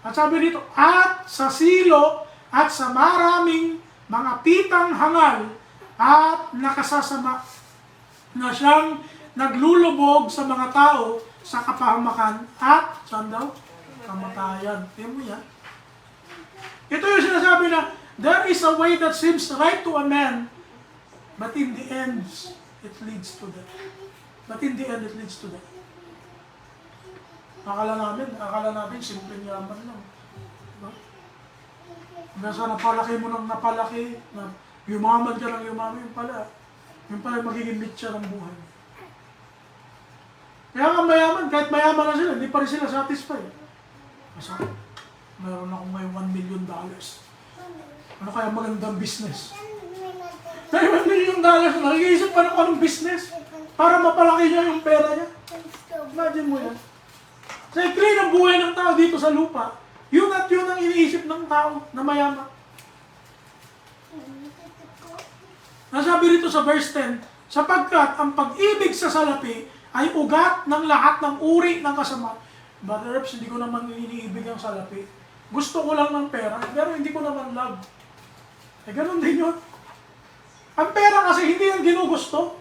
B: At sabi dito, at sa silo at sa maraming mga pitang hangal at nakasasama na siyang naglulubog sa mga tao sa kapahamakan at, saan daw? Kamatayan. Tingnan mo yan. Ito yung sinasabi na, there is a way that seems right to a man, but in the end, it leads to death. But in the end, it leads to death. Akala namin, simpleng yaman lang. Diba? Nasa napalaki mo ng napalaki, na yumaman ka ng yumaman, yung pala magiging mitya ng buhay. Kaya nga mayaman, kahit mayaman na sila, hindi pa rin sila satisfied. Kasi, mayroon akong may $1 million. Ano kaya magandang business? May $1 million, nag-iisip pa ng anong business para mapalaki niya yung pera niya. Imagine mo yan. Sa ikli ng buhay ng tao dito sa lupa, yun at yun ang iniisip ng tao na mayaman. Nasabi rito sa verse 10, sapagkat ang pag-ibig sa salapi ay ugat ng lahat ng uri ng kasama. Brother Reps, hindi ko naman iniibig ang salapi. Gusto ko lang ng pera, pero hindi ko naman love. Ganun din yun. Ang pera kasi hindi yung ginugusto.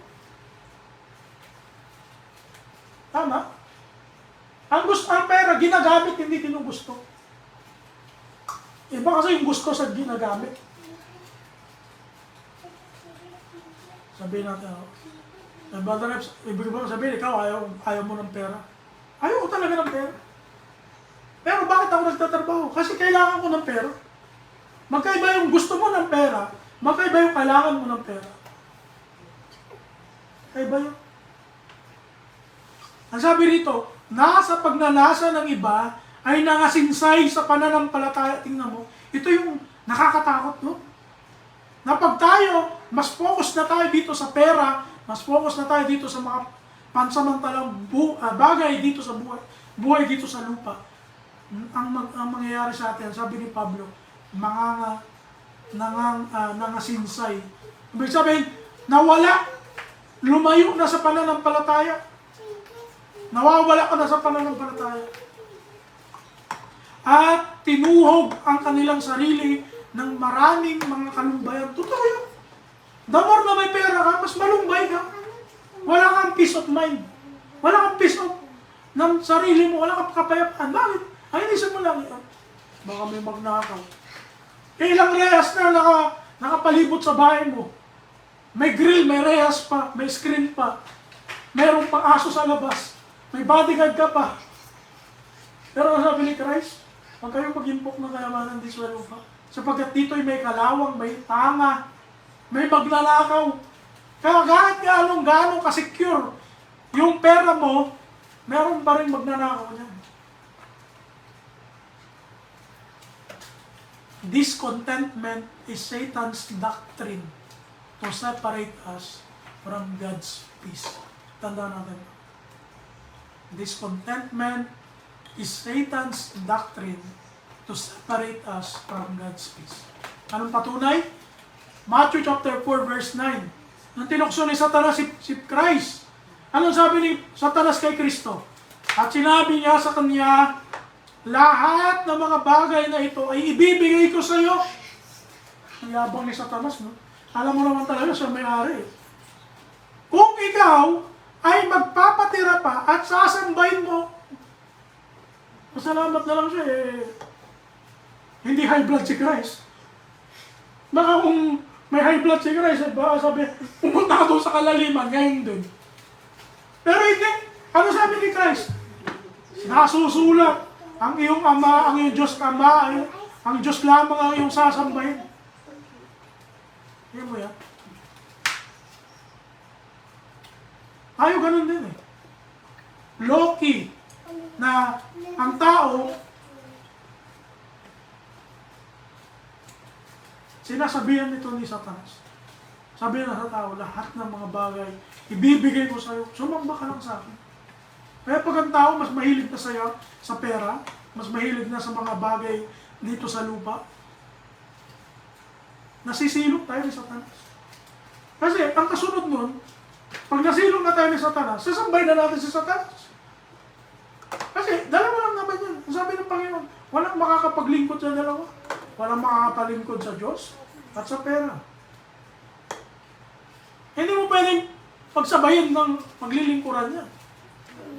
B: Tama? Ang pera, ginagamit, hindi ginugusto. Iba kasi yung gusto sa ginagamit. Sabihin natin, Brother Reps, ibig mo sabihin, ikaw ayaw mo ng pera. Ayaw ko talaga ng pera. Pero bakit ako nagtatrabaho? Kasi kailangan ko ng pera. Magkaiba yung gusto mo ng pera, magkaiba yung kailangan mo ng pera. Kaiba yun. Ang sabi rito, nasa pagnanasa ng iba ay nangasinsay sa pananampalataya. Tingnan mo, ito yung nakakatakot, no? Na pag tayo, mas focus na tayo dito sa pera, mas focus na tayo dito sa mga pansamantalang bagay dito sa buhay dito sa lupa. Ang mangyayari sa atin, sabi ni Pablo, nangasinsay. Ibig sabihin, nawala, lumayo na sa pananampalataya. Nawawala ka na sa pananampalataya. At tinuhog ang kanilang sarili ng maraming mga kalumbayan. Totoo yun. The more na may pera ka, mas malumbay ka. Wala kang peace of mind. Wala kang peace of ng sarili mo. Wala kang kapayapaan. Bakit? Ay, inisan mo lang yan. Baka may magnakaw. Ilang rehas na nakapalibot sa bahay mo. May grill, may rehas pa, may screen pa. Mayroong pang aso sa labas. May bodyguard ka pa. Pero ang sabi ni Christ, huwag kayong mag-impok ng kayamanan di sa lupa. Sapagkat dito'y may kalawang, may tanga, may magnanakaw. Kaya kahit ganong ka-secure yung pera mo, meron pa rin magnanakaw niyan. Discontentment is Satan's doctrine to separate us from God's peace. Tandaan natin. Discontentment is Satan's doctrine to separate us from God's peace. Anong patunay? Matthew chapter 4 verse 9. Nang tinukso ni Satanas si Christ, anong sabi ni Satanas kay Kristo? At sinabi niya sa kanya, lahat ng mga bagay na ito ay ibibigay ko sa iyo. Ang yabang ni Satanas, no? Alam mo naman talaga siya may-ari. Kung ikaw ay magpapatira pa at sasambahin mo, masalamat na lang siya hindi high blood si Christ. Baka kung may high blood si Christ, baka sabi, pumunta ka doon sa kalaliman, ngayon din. Pero hindi. Ano sabi ni Christ? Nasusulat, ang iyong ama, ang iyong Diyos Ama, ang Diyos lamang ang iyong sasambahin. Hindi mo yan? Ayaw ganun din eh. Loki, na ang tao, sinasabihan nito ni Satanas. Sabi na sa tao, lahat ng mga bagay, ibibigay ko sa'yo, sumamba ka lang sa akin. Kaya pag ang tao mas mahilig na sa'yo sa pera, mas mahilig na sa mga bagay dito sa lupa, nasisilok tayo ni Satanas. Kasi ang kasunod nun, pag nasilok na tayo ni Satanas, sasambay na natin si Satanas. Kasi dalawa lang naman yan. Ang sabi ng Panginoon, walang makakapaglingkod sa dalawa. Walang makakapaglingkod sa Diyos at sa pera. Hindi mo pwedeng pagsabayin ng paglilingkuran niya.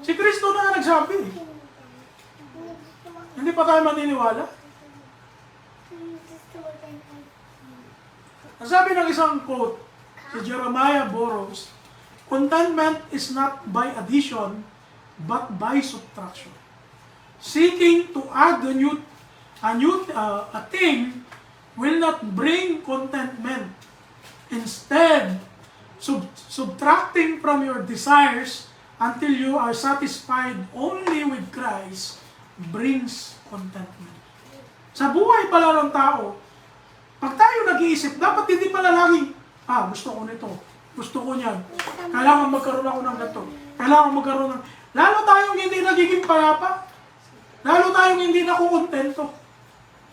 B: Si Kristo na nga nagsabi. Hindi pa tayo maniniwala. Ang sabi ng isang quote, si Jeremiah Burroughs, contentment is not by addition, but by subtraction. Seeking to add a thing will not bring contentment. Instead, subtracting from your desires until you are satisfied only with Christ brings contentment. Sa buhay pala ng tao, pag tayo nag-iisip, dapat hindi pala laging, gusto ko nito, gusto ko niyan, kailangan magkaroon ako ng ganito, kailangan magkaroon ng... Lalo tayong hindi nagiging payapa, lalo tayong hindi nakukontento.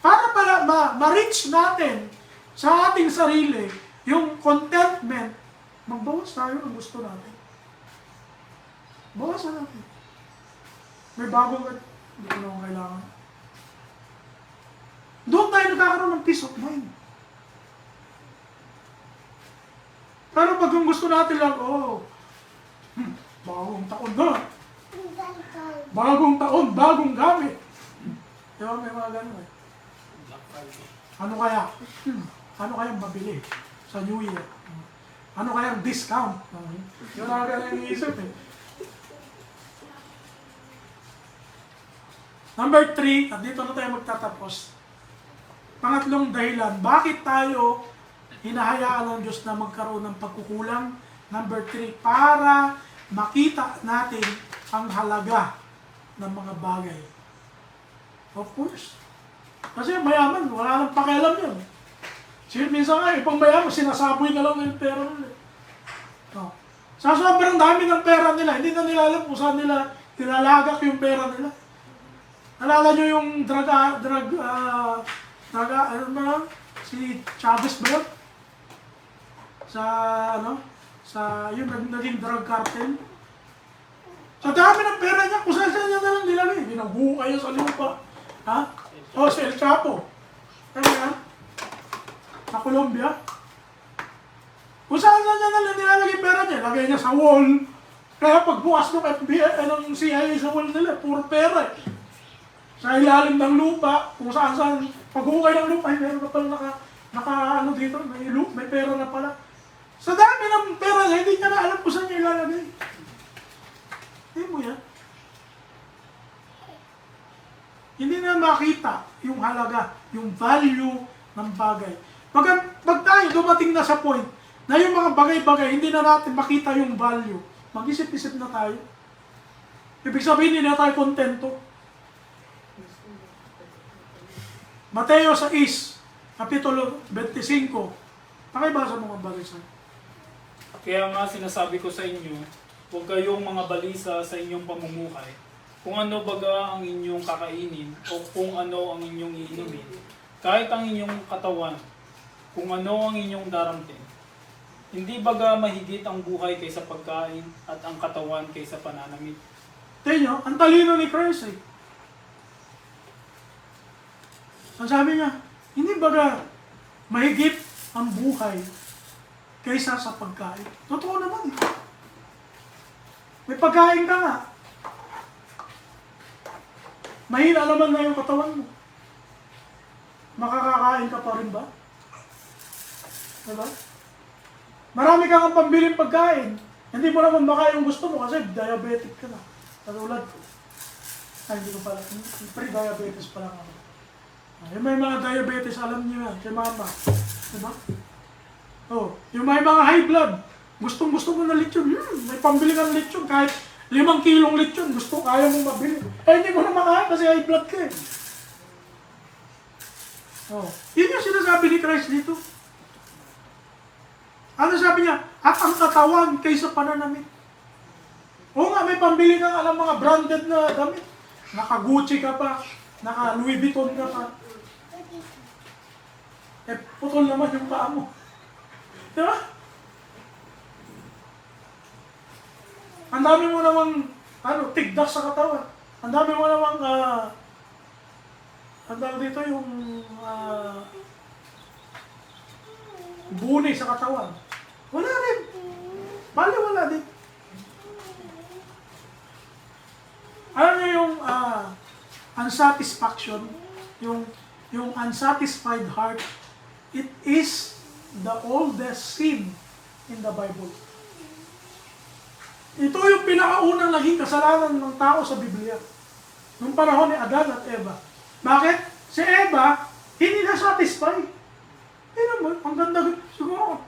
B: Para pala ma-reach natin sa ating sarili yung contentment, magbawas tayo ng gusto natin. Bawasan natin. May bagong hindi ko naman kailangan. Doon tayo nagkakaroon ng peace of mind. Pero pag yung gusto natin lang, bagong taon na. Bagong taon, bagong gamit. Diba may mga gano'n eh. Ano kaya? Ano kayang mabili sa New Year? Ano kayang discount? Yun ang kaya iniisip eh. Number 3, at dito na tayo magtatapos. Pangatlong dahilan, bakit tayo hinahayaan ng Diyos na magkaroon ng pagkukulang? Number 3, para makita natin ang halaga ng mga bagay. Of course. Kasi mayaman, wala nang pakialam yun. Minsan nga, ibang mayaman, sinasaboy na lang yung pera nila. No. Sa sobrang dami ng pera nila, hindi na nila alam kung saan nila nilalagak yung pera nila. Nalala nyo yung si Chavez ba yun? Yung naging drug cartel. Sa dami ng pera niya, kung saan niya na lang nilagay. Binabuo sa lupa. Si El Chapo. Ano yan? Sa Colombia. Kung saan niya na lang nilalagay pera niya, lagay niya sa wall. Kaya pagbukas ng FBI, ng CIA sa wall nila, puro pera eh. Sa ilalim ng lupa, kung saan, pag-ukay ng lupa, ay meron na pala dito, may pera na pala. Sa dami ng pera niya, hindi niya na alam kung saan niya ilalagay. Hindi mo yan. Hindi na makita yung halaga, yung value ng bagay. Pag tayo dumating na sa point na yung mga bagay-bagay, hindi na natin makita yung value, mag-isip-isip na tayo. Ibig sabihin, hindi na tayo kontento. Mateo 6, Kapitulo 25. Pakibasa mo ang balisa.
C: Kaya nga sinasabi ko sa inyo, huwag kayong mga balisa sa inyong pamumuhay. Kung ano baga ang inyong kakainin o kung ano ang inyong iinumin. Kahit ang inyong katawan, kung ano ang inyong daramtin. Hindi baga mahigit ang buhay kaysa pagkain at ang katawan kaysa pananamit.
B: Tingnan nyo, ang talino ni Christ eh. Ang sabi niya, hindi baga mahigit ang buhay kaysa sa pagkain. Totoo naman. May pagkain ka nga. Mahina naman na yung katawan mo. Makakakain ka pa rin ba? Diba? Marami kang pambiling pagkain. Hindi mo naman makain yung gusto mo kasi diabetic ka na. Katulad ko. Ay, hindi ko pala. Pre-diabetes pa lang ako. Yung may mga diabetes, alam niyo yan. Kay mama. Diba? Oh, yung may mga high blood. Gustong-gusto mo na lechon. May pambili kang lechon. Kahit 5 kilong lechon, kaya mong mabili. Eh, hindi mo na makain kasi high blood ka eh. Oh, yun yung sinasabi ni Christ dito. Ano sabi niya? At ang katawan kaysa pananamit. Oo nga, may pambili kang alam mga branded na damit. Naka-Gucci ka pa, naka-Louis Vuitton ka pa. Eh, putol naman yung paa mo. Diba? Ang dami mo namang, tigdak sa katawan. Ang dami mo namang, ang dami dito yung, buni sa katawan. Wala rin. Bali, wala din. Alam niyo yung unsatisfaction, yung unsatisfied heart, it is the oldest sin in the Bible. Ito yung pinakaunang naging kasalanan ng tao sa Biblia. Nung panahon ni Adan at Eva. Bakit? Si Eva, hindi na satisfy. Naman, ang ganda, siguro,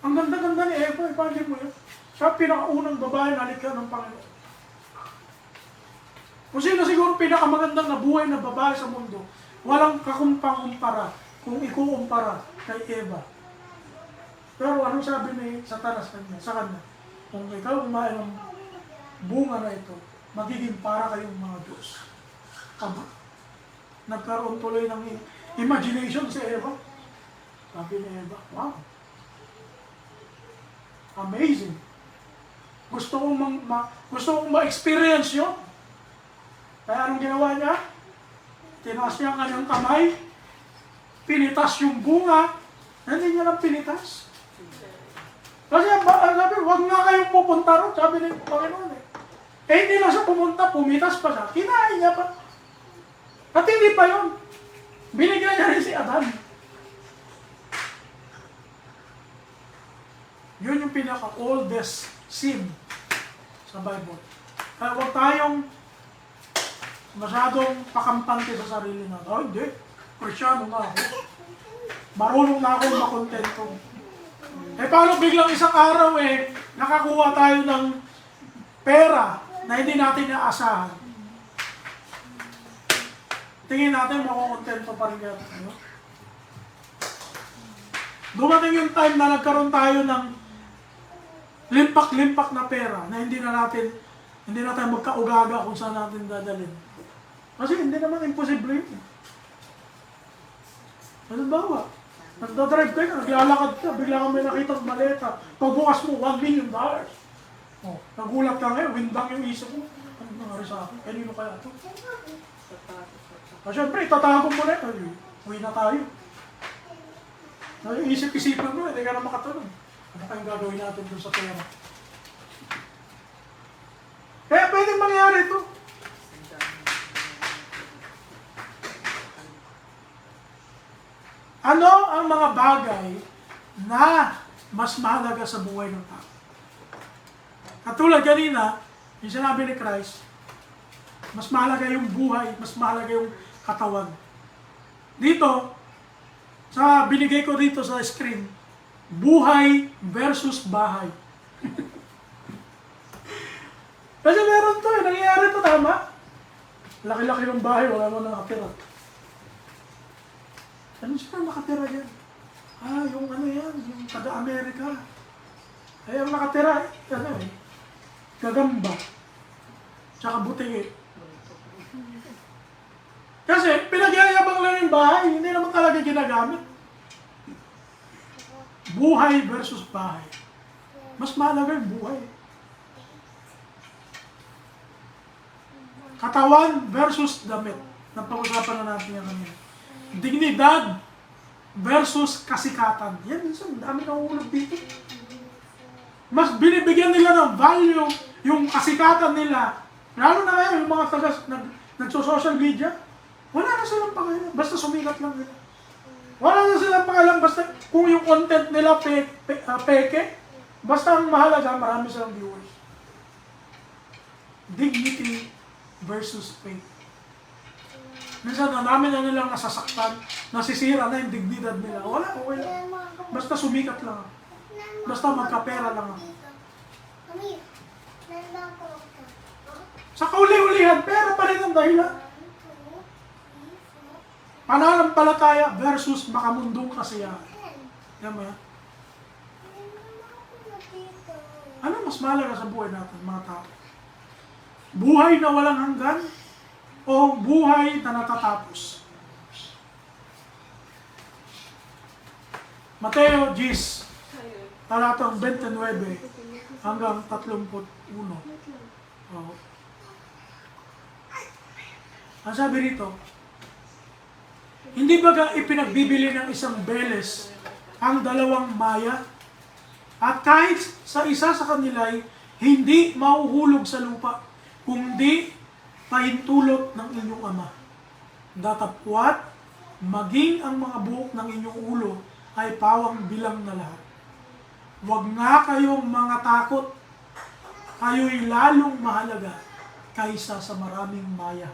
B: ang ganda-ganda ni Eva, ipagin mo yun. Siya pinakaunang babae na likha ng Panginoon. Kung sino siguro pinakamagandang nabuhay na babae sa mundo, walang kakumpang-kumpara kung ikukumpara kay Eva. Pero anong sabi ni Satanas sa kanya? Kung ikaw kumain ng bunga na ito, magiging para kayong mga Diyos. Aba, nagkaroon tuloy ng imagination si Eva. Sabi ni Eva, wow. Amazing. Gusto kong ma-experience yun. Kaya anong ginawa niya? Tinaas niya ang kanyang kamay, pinitas yung bunga, hindi niya lang pinitas. Kasi sabi, huwag nga kayong pupunta ron, sabi ng Panginoon eh. Eh hindi lang siya pumunta, pumitas pa siya, kinain niya pa. At hindi pa yun. Binigyan niya rin si Adan. Yun yung pinaka-oldest sin sa Bible. Kaya huwag tayong masyadong pakampante sa sarili natin. Oh, hindi. Kristyano na ako. Marunong na ako makontento. Eh, paano biglang isang araw nakakuha tayo ng pera na hindi natin naasahan? Tingin natin, makukontento pa rin kaya tayo. Dumating yung time na nagkaroon tayo ng limpak-limpak na pera na hindi na tayo magkaugaga kung saan natin dadalhin. Kasi hindi naman imposible yun. Halimbawa, nagdadrive kayo, naglalakad ka, bigla kang may nakita ng maleta. Pagbukas mo, $1 million. Oh, nagulat ka ngayon, windang yung isip mo. Ano nangyari sa akin? Kanino kaya ito? Siyempre, itatago mo na ito. Uwi na tayo. Isip-isipan mo, hindi ka na makatanong. Ano kayong gagawin natin dun sa pera? Kaya pwedeng mangyari ito. Ano ang mga bagay na mas mahalaga sa buhay ng tao? Katulad kanina, yung sinabi ni Christ, mas mahalaga yung buhay, mas mahalaga yung katawan. Dito, binigay ko dito sa screen, buhay versus bahay. Kasi meron to nangyayari to, tama? Laki-laki ng bahay, wala mo nakatira. Ano sila nakatira dyan? Yung yung taga-Amerika. Ay, ang nakatira, gagamba. Tsaka butingi. Kasi, pinagyayabang lang yung bahay, hindi naman talaga ginagamit. Buhay versus bahay. Mas mahalaga yung buhay. Katawan versus damit. Napag-usapan na natin yan kanina. Dignidad versus kasikatan. Yan, minsan, dami nahulog dito. Mas binibigyan nila ng value yung kasikatan nila. Lalo na ngayon, yung mga nagso-social media, wala na silang pakialam. Basta sumikat lang nila. Wala na silang pakialam. Basta kung yung content nila peke, basta ang mahalaga, marami silang viewers. Dignity versus faith. Minsan, ang dami na nilang nasasaktan, nasisira na yung dignidad nila. Wala, okay lang. Basta sumikat lang. Basta magkapera lang ako. Sa kauli-ulihan, pera pa rin ang dahilan. Pananampalataya versus makamundong kasiyahan. Yan mo yan? Ano mas mahalaga sa buhay natin, mga tao? Buhay na walang hanggan o buhay na natatapos? Mateo 10, talatang 29 hanggang 31. Oh. Ang sabi rito, hindi ba ipinagbibili ng isang beles ang dalawang maya? At kahit sa isa sa kanila'y hindi mahuhulog sa lupa, kundi pahintulot ng inyong ama. Datapwat, maging ang mga buhok ng inyong ulo ay pawang bilang na lahat. Huwag nga kayong mga takot, kayo'y lalong mahalaga kaysa sa maraming maya.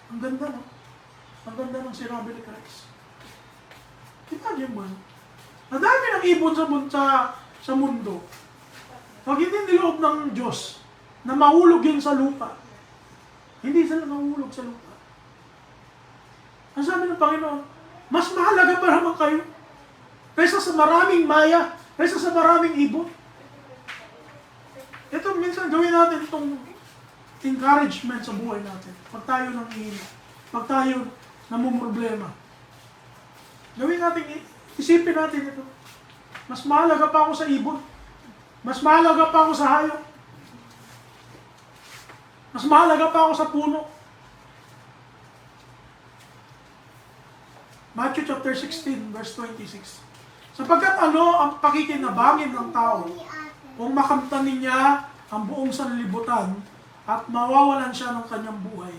B: Ang ganda, no? Ang ganda ng sinabi ni Christ. Kita niyo mo, ang dami ng ibon sa mundo. Pag hindi niloob ng Diyos na mahulog yun sa lupa, hindi sila mahulog sa lupa. Ang sabi ng Panginoon, mas mahalaga pa naman kayo kaysa sa maraming maya, kaysa sa maraming ibon. Ito, minsan gawin natin itong encouragement sa buhay natin. Pag tayo nang ihina, pag tayo namumroblema. Gawin natin, isipin natin ito. Mas mahalaga pa ako sa ibon. Mas mahalaga pa ako sa hayop. Mas mahalaga pa ako sa puno. Matthew chapter 16, verse 26. Sapagkat ano ang pakikinabangin ng tao kung makamtanin niya ang buong sanlibutan at mawawalan siya ng kanyang buhay?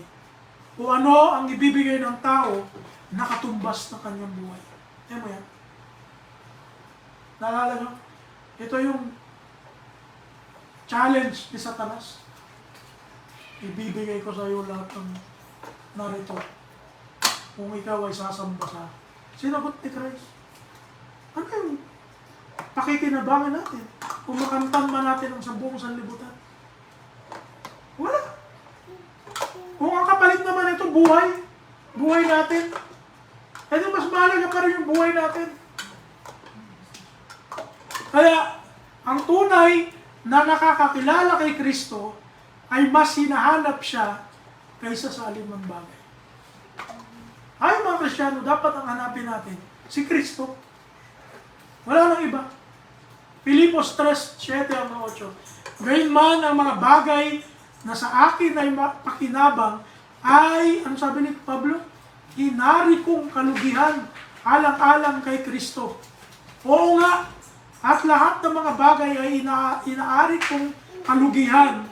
B: O ano ang ibibigay ng tao na katumbas ng kanyang buhay? Yan mo yan. Naalala nyo? Ito yung challenge ni Satanas. Ibibigay ko sa iyo lahat ng narito kung ikaw ay sasamba sa. Sinagot ni Christ. Ano yung pakikinabangan natin kung makamtan man natin ang buong sanlibutan? Wala. Kung ang kapalit naman ito buhay natin, ito mas mahalaga pa rin yung buhay natin. Kaya, ang tunay na nakakakilala kay Kristo ay mas hinahanap siya kaysa sa alinmang bagay. Ay mga Kristiyano, dapat ang hanapin natin si Kristo. Wala nang iba. Filipos 3:7 hanggang 8. Gayunman ang mga bagay na sa akin ay pakinabang ay, ano sabi ni Pablo? Hinari kong kalugihan alang-alang kay Kristo. Oo nga, at lahat ng mga bagay ay inaari kong kalugihan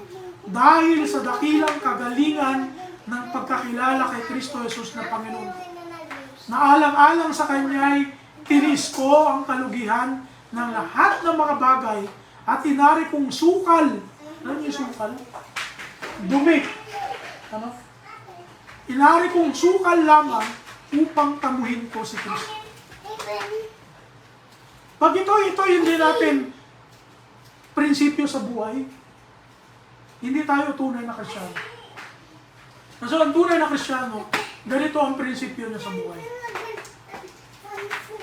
B: dahil sa dakilang kagalingan ng pagkakilala kay Kristo Jesus na Panginoon. Na alang-alang sa Kanya ay tinis ko ang kalugihan ng lahat ng mga bagay at inari kong sukal. Ano yung sukal? Dumi. Ano? Inari kong sukal lamang upang tamuhin ko si Kristo. Pag ito hindi natin prinsipyo sa buhay, hindi tayo tunay na Kristiyano. Kasi ang tunay na Kristiyano, ganito ang prinsipyo niya sa buhay.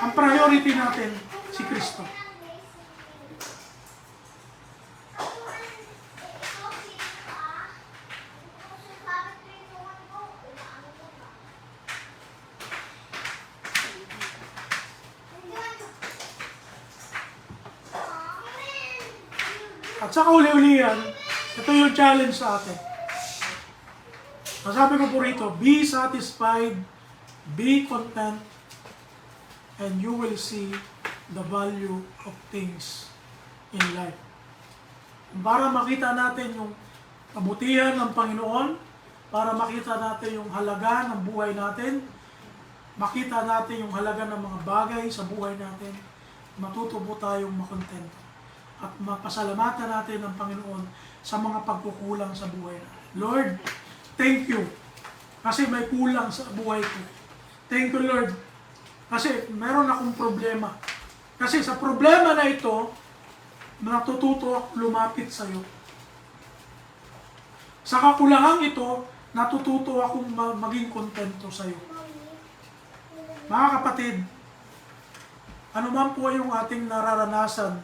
B: Ang priority natin, si Kristo. At sa kauli-ulihan, ito yung challenge sa atin. Masabi ko po rito, be satisfied Be content and you will see the value of things in life. Para makita natin yung kabutihan ng Panginoon, para makita natin yung halaga ng buhay natin, makita natin yung halaga ng mga bagay sa buhay natin, matuto po tayong makontento. At mapasalamatan natin ang Panginoon sa mga pagkukulang sa buhay natin. Lord, thank you. Kasi may kulang sa buhay ko. Thank you, Lord. Kasi meron akong problema. Kasi sa problema na ito, natututo ako lumapit sa iyo. Sa kakulangang ito, natututo akong maging kontento sa iyo. Mga kapatid, ano man po yung ating nararanasan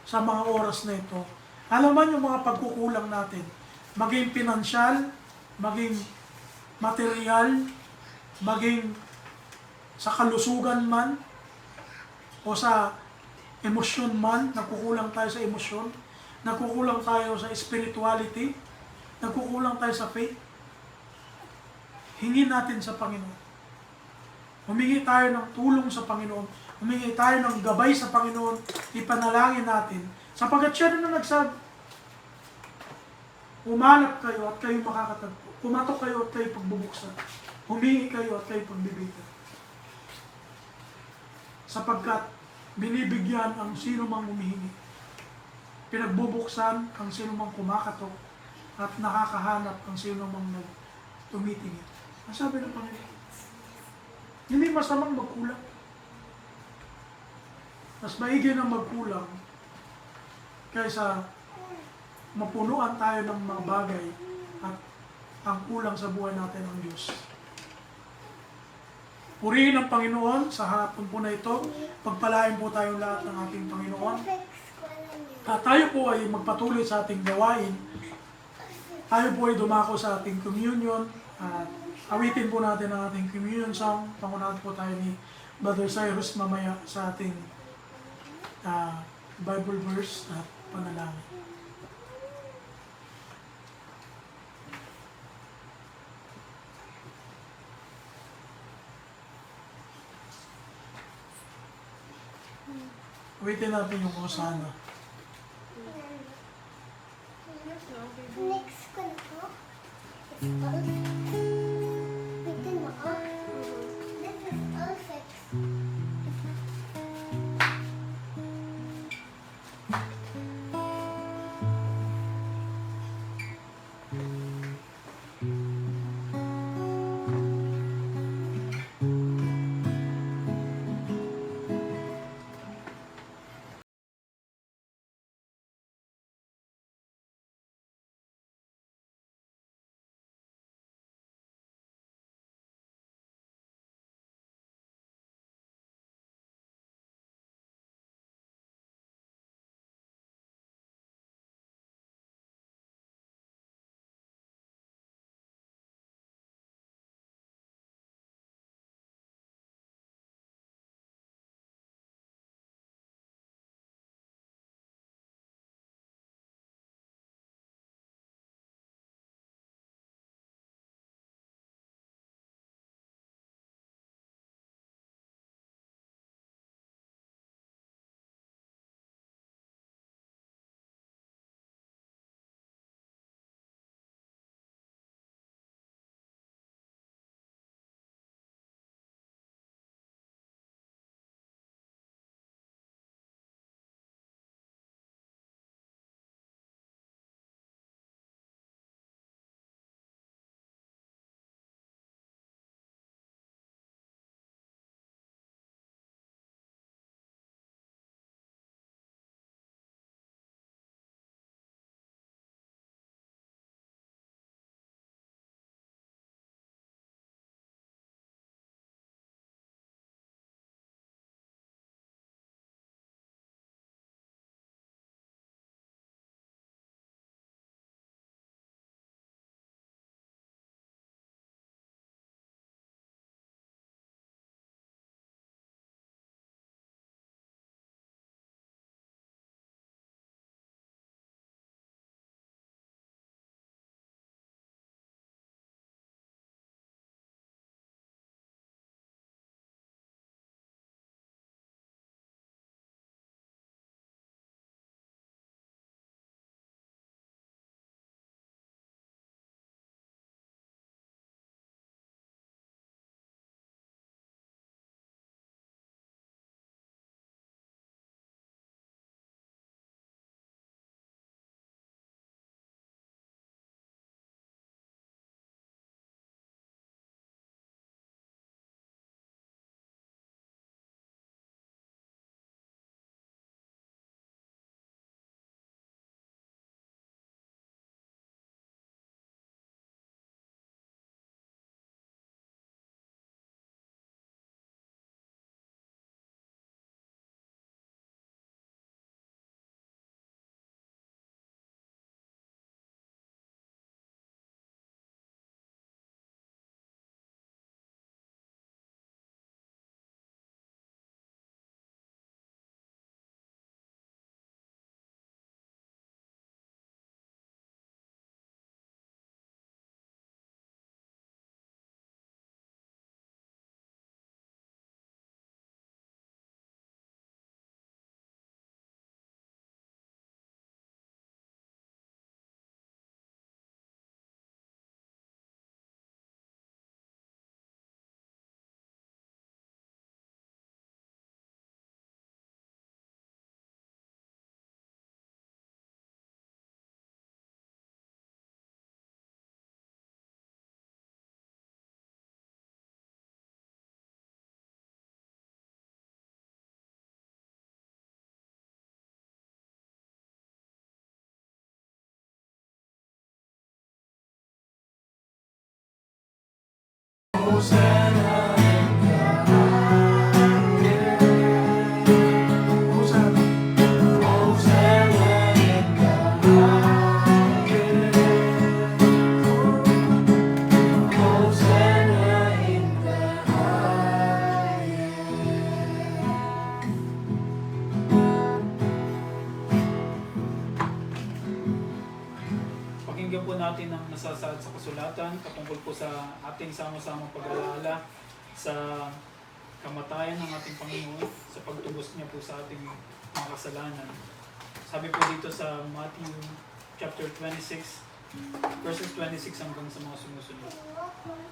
B: sa mga oras na ito, alam man yung mga pagkukulang natin, maging pinansyal, maging material, maging sa kalusugan man, o sa emosyon man, nagkukulang tayo sa emosyon, nagkukulang tayo sa spirituality, nagkukulang tayo sa faith, hingin natin sa Panginoon. Humingi tayo ng tulong sa Panginoon, humingi tayo ng gabay sa Panginoon, ipanalangin natin, sapagkat siya na nagsabi, umanap kayo at kayo makakatagpo, pumatok kayo at kayo pagbubuksan, humingi kayo at kayo pagbibitan. Sapagkat binibigyan ang sino mang humihingi. Pinagbubuksan ang sino mang kumakatok at nakakahanap ang sino mang tumitingin. Ang sabi ng Panginoon, hindi masamang magkulang. Mas maigi na magkulang kaysa mapunuan tayo ng mga bagay at ang kulang sa buhay natin ang Diyos. Purihin ang Panginoon sa hapon po na ito. Pagpalain po tayong lahat ng ating Panginoon. At tayo po ay magpatuloy sa ating gawain. Tayo po ay dumako sa ating communion. At awitin po natin ang ating communion song. Pangunahan po tayo ni Brother Cyrus mamaya sa ating Bible verse at panalangin. Awitin natin yung Hosanna.
A: Next ko na po. Bitin mo ako. This is all fixed.
C: Pakinggan po natin ang nasasaad sa kasulatan patungkol po sa ating sama-samang pag-alaala sa kamatayan ng ating Panginoon, sa pagtubos niya po sa ating mga kasalanan. Sabi po dito sa Matthew chapter 26, verses 26 hanggang sa mga sumusunod.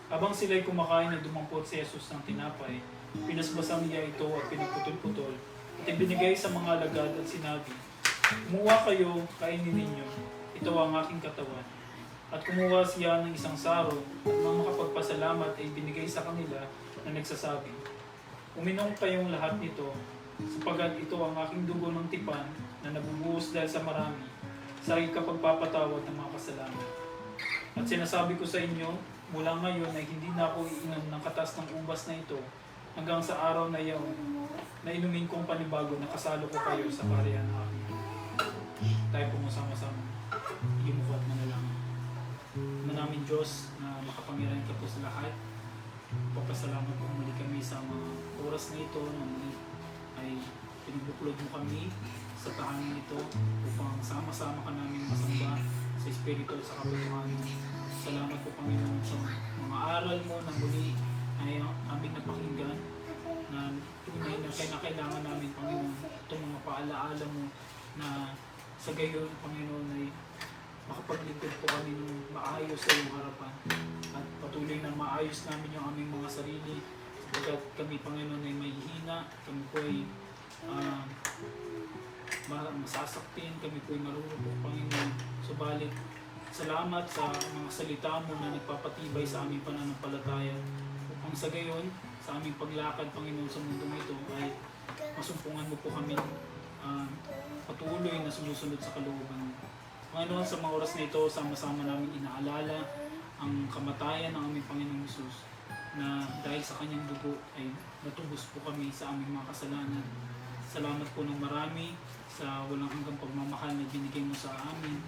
C: Habang sila'y kumakain ay dumampot si Jesus ng tinapay, pinasbasan niya ito at pinagputol-putol, at ibinigay sa mga alagad at sinabi, "Kumuha kayo, kainin ninyo. Ito ang aking katawan." At kumuha siya ng isang saro at nang makapagpasalamat ay binigay sa kanila na nagsasabi, "Uminom kayong lahat nito, sapagkat ito ang aking dugo ng tipan na nabubuhos dahil sa marami sa ikapagpapatawad ng mga kasalanan. At sinasabi ko sa inyo, mula ngayon ay hindi na ako iinom ng katas ng ubas na ito hanggang sa araw na iyon na inumin kong panibago na kasalo ko kayo sa kaharian ng aking Ama." Tayo po masama-sama. Imuko at manalangin. Manaming Diyos na makapangyarihan ka po sa lahat. Papasalamat po muli kami sa mga oras na ito na muli ay pinabuklod mo kami sa tahanan ito upang sama-sama ka namin masamba sa Espiritu at sa katotohanan. Salamat po Panginoon sa mga aral mo na muli ay aming napakinggan na tunay na kailangan namin Panginoon itong mga paalaala mo na sa gayon Panginoon ay makapaglingkod po kami ng maayos sa iyong harapan at patuloy na maayos namin yung aming mga sarili sapagkat kami Panginoon ay may hina, kami po ay masasaktin, kami po ay marurupok Panginoon. Subalit, salamat sa mga salita mo na nagpapatibay sa aming pananampalataya upang sa gayon, sa aming paglakad Panginoon sa mundong ito ay masumpungan mo po kami patuloy na sumusunod sa kalooban mo. Panginoon, sa mga oras na ito, sama-sama namin inaalala ang kamatayan ng aming Panginoong Hesus na dahil sa kanyang dugo ay natubos po kami sa aming mga kasalanan. Salamat po ng marami sa walang hanggang pagmamahal na binigay mo sa amin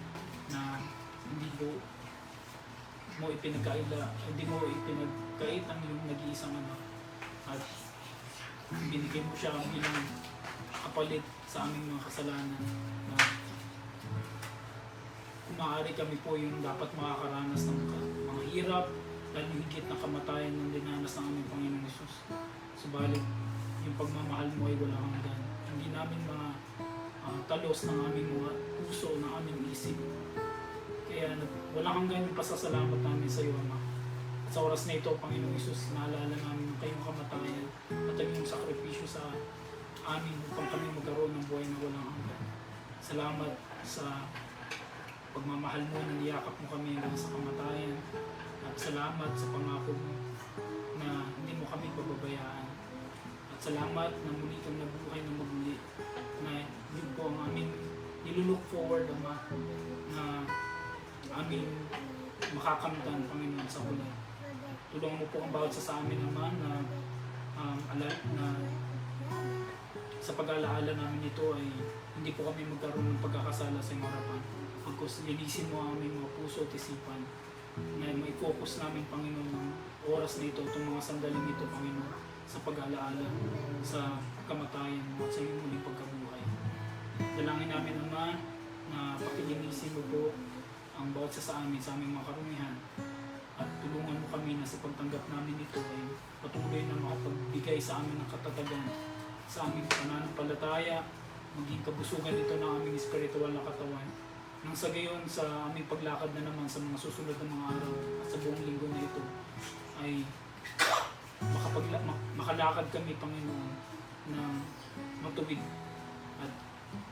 C: na hindi mo ipinagkait ang iyong nag-iisang anak at binigay mo siya bilang kapalit sa aming mga kasalanan na kung maaari kami po yung dapat makakaranas ng mga hirap lalo higit na kamatayan ng dinanas ng aming Panginoong Hesus. Subalit, yung pagmamahal mo ay walang hanggan. Hindi namin talos ng aming mga puso, ng aming isip. Kaya walang hanggan yung pasasalamat namin sa iyo, Ama. At sa oras na ito, Panginoong Hesus, naalala namin ang kayong kamatayan at ang iyong sakripisyo sa amin upang kami magkaroon ng buhay na walang hanggan. Salamat sa pagmamahal mo, niyakap mo kami hanggang sa kamatayan. At salamat sa pangako mo na hindi mo kami bababayaan. At salamat na muli kang nabuhay na maguli. Na yun po ang aming nilulook forward, Ama, na aming makakamtan, Panginoon, sa huli. Tulungan mo po ang bawat sa amin, Ama, na sa pag-alaala namin ito ay hindi po kami magkaroon ng pagkakasala sa iyong harapan. Pagkos linisin mo ang aming mga puso at isipan na may focus namin, Panginoon, ng oras na ito, itong mga sandaling ito, Panginoon, sa pag-alaala sa kamatayan mo at sa iyong muling pagkabuhay. Dalangin namin, Ama, na pakilinisin mo po ang bawat sa amin, sa aming mga karumihan, at tulungan mo kami na sa pagtanggap namin ito ay patuloy na makapagbigay sa amin ng katatagan sa aming pananampalataya, maging kabusugan ito ng aming espiritual na katawan. Nang sa gayon, sa aming paglakad na naman sa mga susunod na mga araw at sa buong linggo na ito, ay makalakad kami, Panginoon, na matuwid. At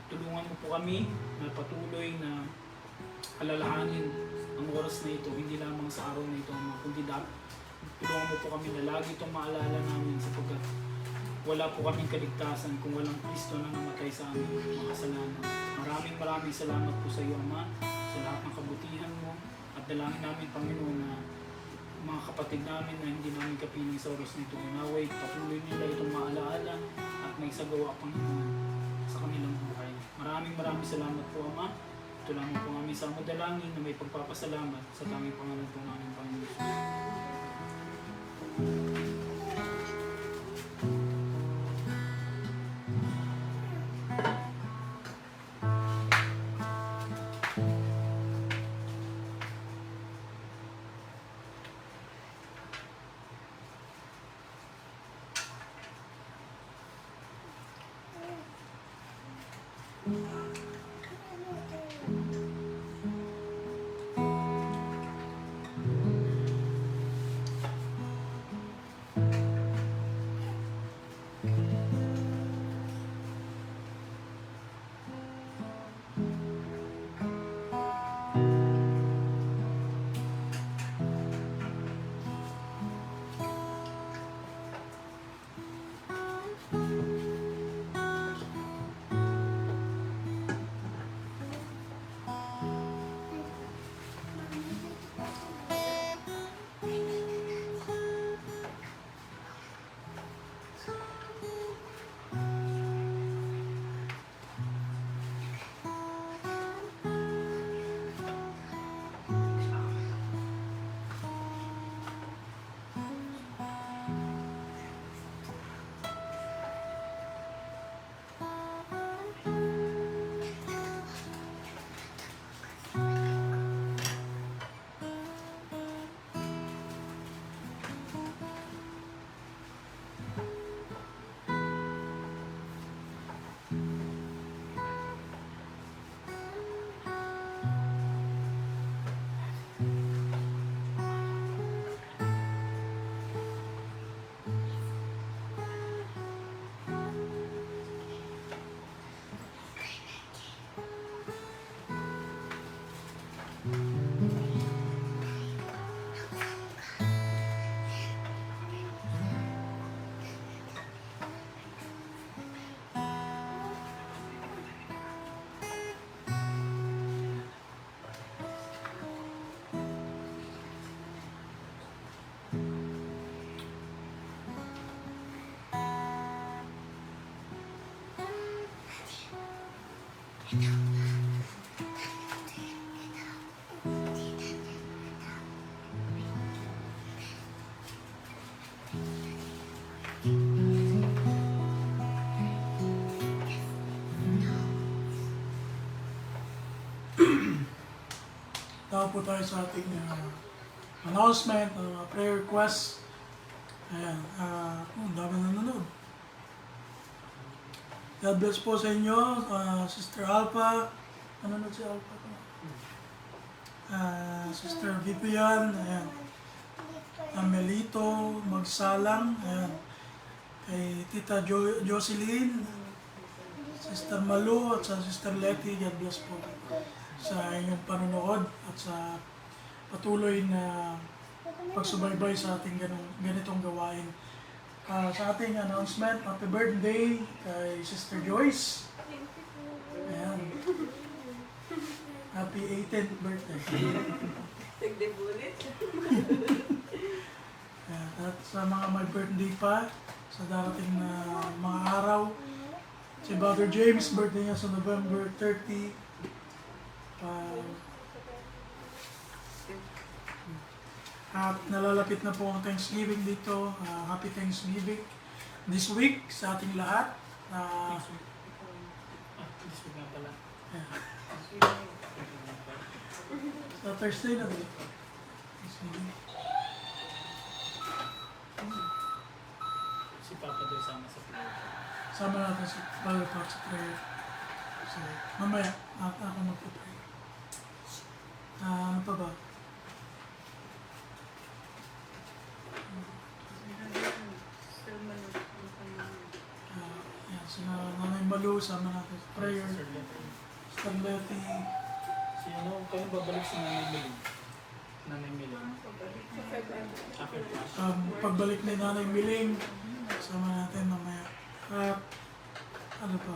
C: tulungan mo po kami na patuloy na alalahanin ang oras na ito, hindi lamang sa araw na ito, kundi tulungan mo po kami na lagi itong maalala namin sapagkat wala po kaming kaligtasan kung walang Kristo na namatay sa aming mga kasalanan. Maraming salamat po sa iyo, Ama, sa lahat ng kabutihan mo at dalangin namin, Panginoon, na mga kapatid namin na hindi namin kapiling sa oras nito. Naway, patuloy nila itong maalaala at may sagawa Panginoon sa kanilang buhay. Maraming salamat po, Ama. Ito lamang po aming samadalangin na may pagpapasalamat sa tanging pangalan po namin, Panginoon.
B: Tawag po tayo sa ating announcement, prayer request. Ayan, ang dami nanonood. God bless po sa inyo, Sister Alpha. Nanonood si Alpha. Sister Vivian, ayan. Melito, Magsalang, ayan. Kay Tita Jocelyn, Sister Malu, at sa Sister Letty, God bless po sa inyong panonood at sa patuloy na pagsubaybay sa ating ganitong gawain. Sa ating announcement, happy birthday kay Sister Joyce. Ayan. Happy 18th birthday. Ayan. At sa mga may birthday pa, sa darating na mga araw, si Brother James, birthday niya sa November 30. At nalalapit na po ang Thanksgiving dito. Happy Thanksgiving this week sa ating lahat.
C: This week nga pala.
B: Sa Thursday na dito.
C: Si Papa doon sama sa prayer.
B: Sama natin si Father Pat sa prayer. So, mamaya, ako magpapray. Ano pa ba? Yan, sina Nanay Malu, sama natin sa prayer. Sister Letty.
C: Sino kayo babalik sa Nanay Miling? Nanay Miling.
B: Pagbalik ni Nanay Miling, sama natin mamaya. At ano pa?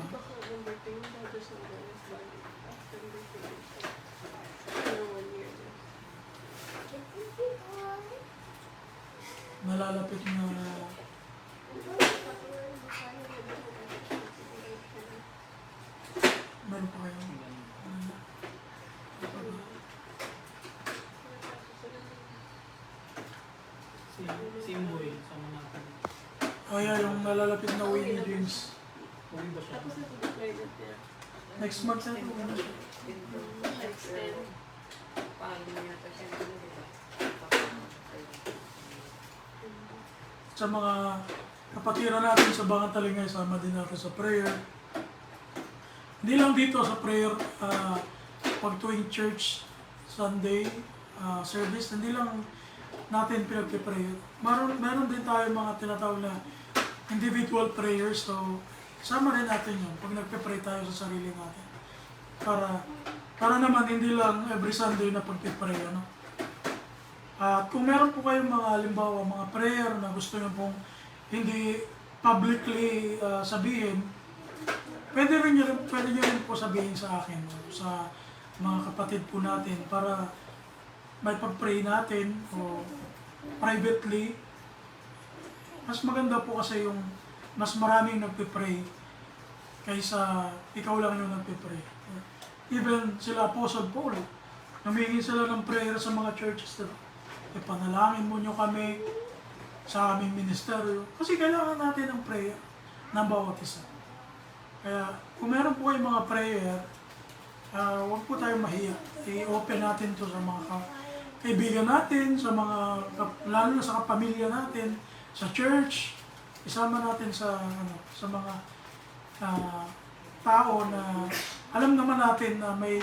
B: nalalapit na meron pa kayo.
C: Si Imboy, sama natin.
B: Oh yeah, yung nalalapit na uwi ni James.
C: Uwi ba siya?
B: Next month na ito. Sa mga kapatiran natin sa Bangang Talingay, sama din natin sa prayer. Hindi lang dito sa prayer, pag tuwing church, Sunday, service, hindi lang natin pinagpe-prayer. Meron din tayo mga tinatawag na individual prayers, so sama rin natin yun pag nagpe-pray tayo sa sarili natin. Para naman hindi lang every Sunday na pagpe-pray, ano. At kung meron po kayong mga halimbawa, mga prayer na gusto nyo pong hindi publicly sabihin, pwede nyo rin po sabihin sa akin, sa mga kapatid po natin, para may pag-pray natin o privately. Mas maganda po kasi yung mas maraming nagpe-pray kaysa ikaw lang yung nagpe-pray. Even sila Apostle Paul, humingi sila ng prayer sa mga churches nila. Ipanalangin mo nyo kami sa aming ministeryo. Kasi kailangan natin ng prayer ng bawat isa. Kaya kung meron po kayong mga prayer, huwag po tayong mahiya. I-open natin to sa mga kaibigan natin, sa mga, lalo na sa kapamilya natin, sa church. Isama natin sa mga tao na alam naman natin na may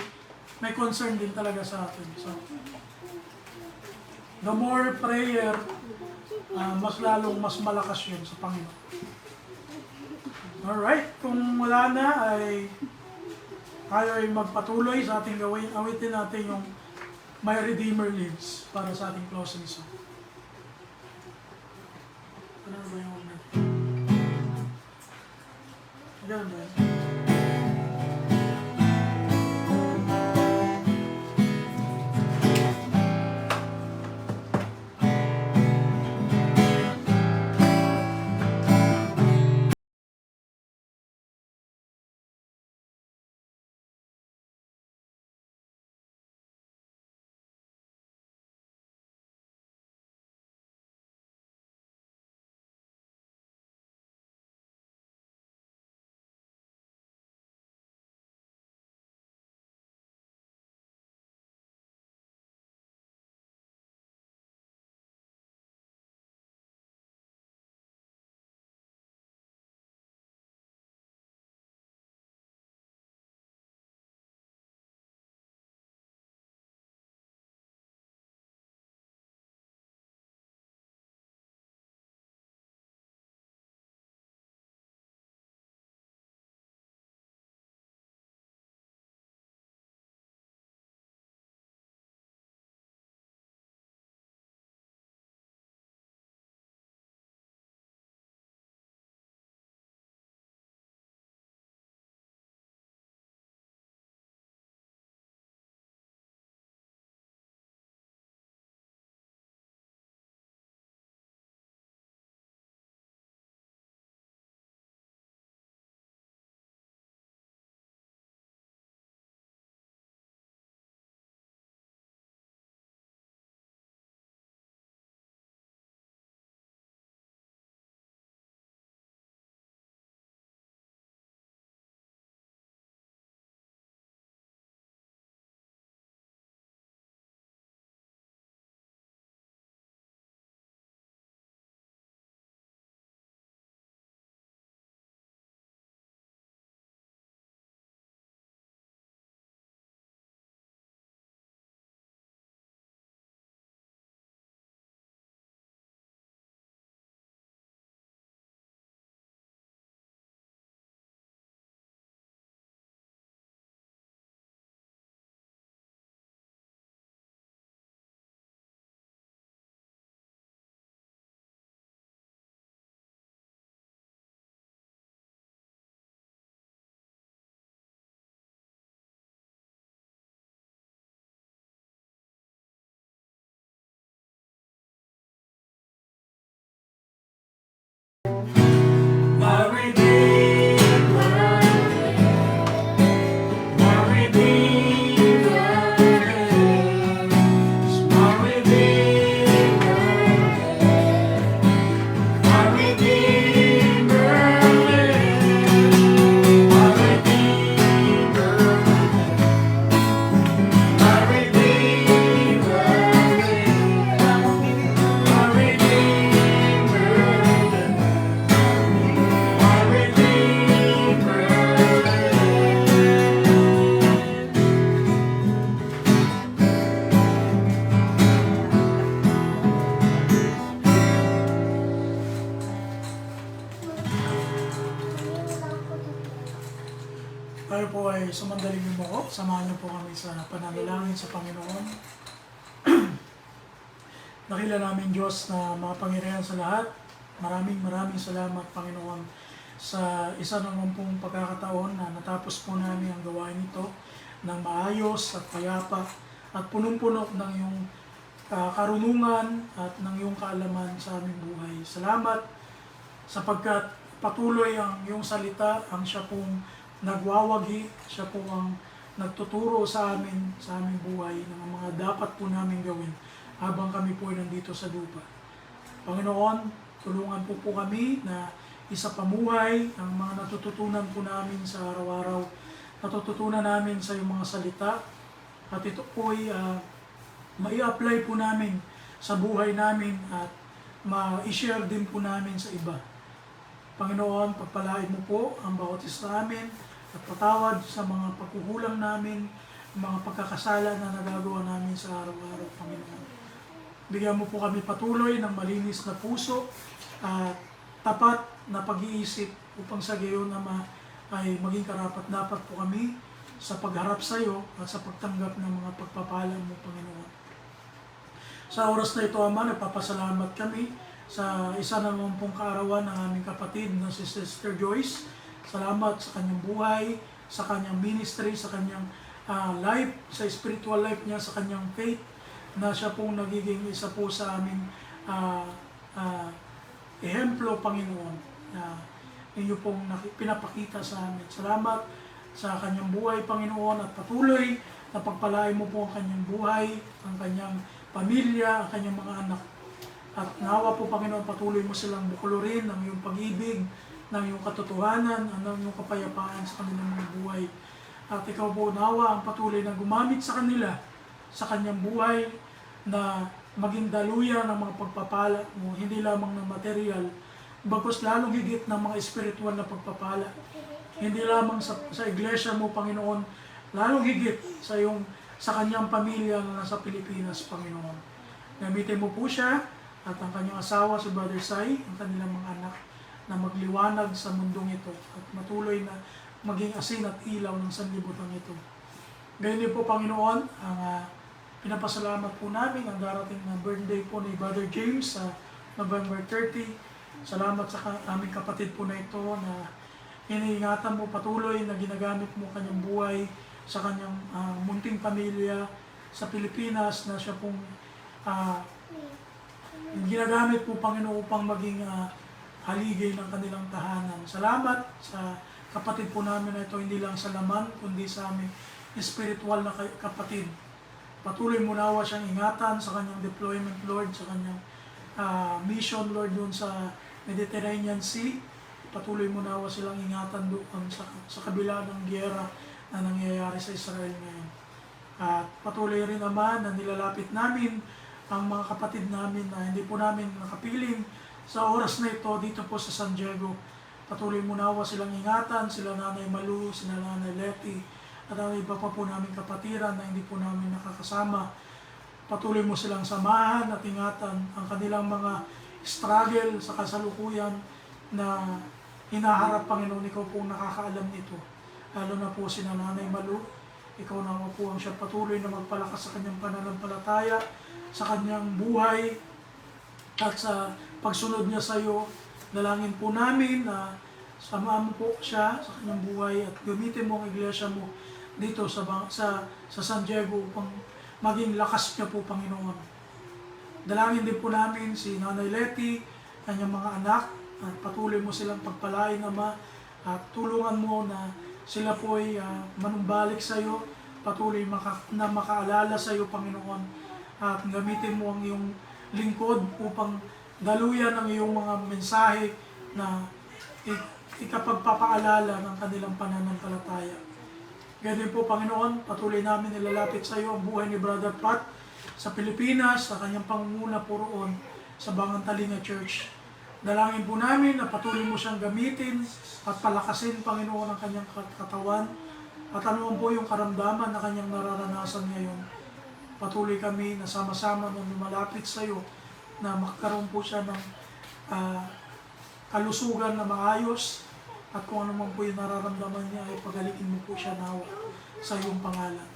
B: concern din talaga sa atin. So, the more prayer, mas malakas yun sa Panginoon. Alright, kung wala na ay tayo ay magpatuloy sa ating gawin. Awitin natin yung My Redeemer Lives para sa ating closing song. Ano ba yung natin? Ganun ba yun? Tayo po ay sumandaling mo. Samahan niyo po kami sa pananalangin sa Panginoon. Dakila namin Diyos na makapangyarihan sa lahat. Maraming salamat Panginoon sa isa naman pong pagkakataon na natapos po namin ang gawain ito ng maayos at payapa at punong-puno ng iyong karunungan at ng iyong kaalaman sa aming buhay. Salamat sapagkat patuloy ang iyong salita, ang siya pong nagwawagi, siya pong ang nagtuturo sa aming buhay ng mga dapat po namin gawin habang kami po ay nandito sa lupa. Panginoon, tulungan po kami na isa pamuhay ang mga natututunan po namin sa araw-araw. Natututunan namin sa iyong mga salita at ito po ay mai-apply po namin sa buhay namin at ma-share din po namin sa iba. Panginoon, pagpalain mo po ang bawat isa namin at patawad sa mga pagkukulang namin, mga pagkakasala na nagagawa namin sa araw-araw, Panginoon. Bigyan mo po kami patuloy ng malinis na puso at tapat na pag-iisip upang sa gayon na ay maging karapat-dapat po kami sa pagharap sa iyo at sa pagtanggap ng mga pagpapala mo, Panginoon. Sa oras na ito, Ama, nagpapasalamat kami sa isa naman pong kaarawan ng aming kapatid na si Sister Joyce. Salamat sa kanyang buhay, sa kanyang ministry, sa kanyang life, sa spiritual life niya, sa kanyang faith, na siya pong nagiging isa po sa aming ehemplo, Panginoon, na inyo pong pinapakita sa amin. Salamat sa kanyang buhay, Panginoon, at patuloy na pagpalain mo po ang kanyang buhay, ang kanyang pamilya, ang kanyang mga anak. At nawa po, Panginoon, patuloy mo silang bukulurin ng iyong pag-ibig, ng iyong katotohanan, ng iyong kapayapaan sa kanilang mga buhay. At ikaw po, nawa ang patuloy na gumamit sa kanila, sa kanyang buhay, na maging daluyan ng mga pagpapala mo, hindi lamang ng material, bagkus lalong higit ng mga espiritual na pagpapala. Hindi lamang sa iglesia mo, Panginoon, lalong higit sa kanyang pamilya na nasa Pilipinas, Panginoon. Gamitin mo po siya at ang kanyang asawa, si Brother Sai, ang kanilang mga anak, na magliwanag sa mundong ito at matuloy na maging asin at ilaw ng sanlibutan ito. Gayon din po, Panginoon, ang pinapasalamat po namin ang darating na birthday po ni Brother James sa November 30. Salamat sa aming kapatid po na ito na iniingatan mo patuloy na ginagamit mo kanyang buhay sa kanyang munting pamilya sa Pilipinas, na siya pong ginagamit po, Panginoon, upang maging haligay ng kanilang tahanan. Salamat sa kapatid po namin na ito, hindi lang sa laman, kundi sa aming spiritual na kapatid. Patuloy mo nawa siyang ingatan sa kanyang deployment, Lord, sa kanyang mission, Lord, doon sa Mediterranean Sea. Patuloy mo nawa silang ingatan doon sa kabila ng giyera na nangyayari sa Israel ngayon. At patuloy rin naman na nilalapit namin ang mga kapatid namin na hindi po namin nakapiling sa oras na ito dito po sa San Diego. Patuloy mo nawa silang ingatan, sila Nanay Malu, sila Nanay Letty, at ang iba pa po namin kapatiran na hindi po namin nakakasama. Patuloy mo silang samahan at ingatan ang kanilang mga struggle sa kasalukuyan na hinaharap, Panginoon. Ikaw po nakakaalam nito. Lalo na po si Nanay Malu. Ikaw na po ang siya patuloy na magpalakas sa kanyang pananampalataya, sa kanyang buhay, at sa pagsunod niya sa iyo. Dalangin po namin na samahan mo po siya sa kanyang buhay at gamitin mo ang iglesia mo dito sa San Diego upang maging lakas niya po, Panginoon. Dalangin din po namin si Nanay Letty, kanyang mga anak, at patuloy mo silang pagpalain, Ama, at tulungan mo na sila po ay manumbalik sa iyo, patuloy na makaalala sa iyo, Panginoon, at gamitin mo ang iyong lingkod upang daluyan ang iyong mga mensahe na ikapagpapaalala ng kanilang pananampalataya. Ganyan po, Panginoon, patuloy namin nilalapit sa iyo ang buhay ni Brother Pat sa Pilipinas, sa kanyang pangunguna po roon sa Bangantalinga Church. Dalangin po namin na patuloy mo siyang gamitin at palakasin, Panginoon, ang kanyang katawan at ano po yung karamdaman na kanyang nararanasan ngayon. Patuloy kami na sama-sama na lumalapit sa iyo na magkaroon po siya ng kalusugan na maayos At kung ano man po yung nararamdaman niya ay pagalingin mo po siya nawa sa iyong pangalan.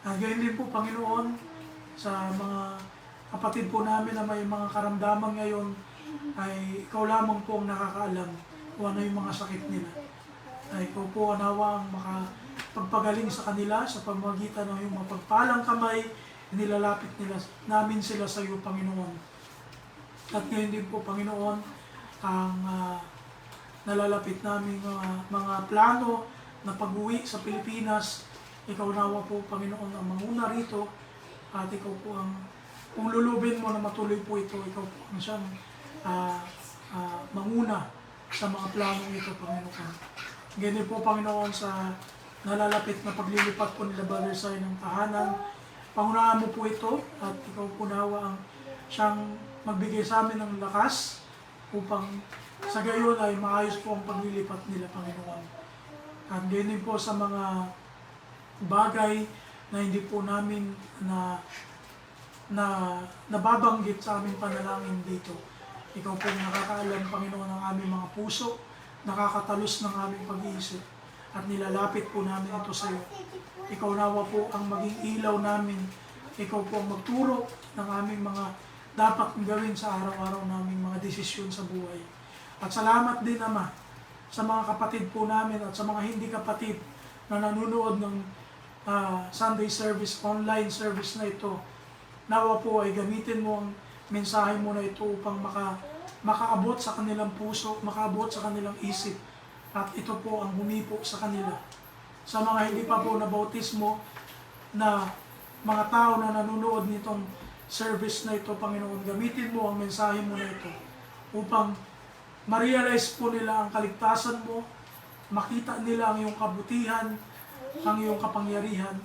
B: At gayon din po, Panginoon, sa mga kapatid po namin na may mga karamdaman ngayon, ay ikaw lamang po ang nakakaalam kung ano yung mga sakit nila. Ay ikaw po nawa ang makapagpagaling sa kanila sa pamamagitan ng iyong mapagpalang kamay, nilalapit namin sila sa iyo, Panginoon. At ngayon din po, Panginoon, ang nalalapit namin mga plano na pag-uwi sa Pilipinas. Ikaw nawa po, Panginoon, ang manguna rito, at ikaw po ang, kung lulubin mo na matuloy po ito, ikaw po ang siyang manguna sa mga plano ito, Panginoon. Ganyan po, Panginoon, sa nalalapit na paglilipat po nila Brother Sai ng tahanan. Pangunahan mo po ito, at ikaw po nawa ang siyang magbigay sa amin ng lakas upang sa gayon ay maayos po ang paglilipat nila, Panginoon. At ganyan po sa mga bagay na hindi po namin nababanggit sa aming panalangin dito. Ikaw po nakakaalam, Panginoon, ng aming mga puso, nakakatalos ng aming pag-iisip, at nilalapit po namin ito sa iyo. Ikaw nawa po ang maging ilaw namin. Ikaw po ang magturo ng aming mga dapat gawin sa araw-araw naming mga desisyon sa buhay. At salamat din, Ama, sa mga kapatid po namin at sa mga hindi kapatid na nanonood ng Sunday service, online service na ito. Nawa po ay gamitin mo ang mensahe mo na ito upang makaabot sa kanilang puso, makaabot sa kanilang isip, at ito po ang humipo sa kanila. Sa mga hindi pa po nabautismo na mga tao na nanonood nitong service na ito, Panginoon, gamitin mo ang mensahe mo na ito upang ma-realize po nila ang kaligtasan mo, makita nila ang iyong kabutihan, ang iyong kapangyarihan,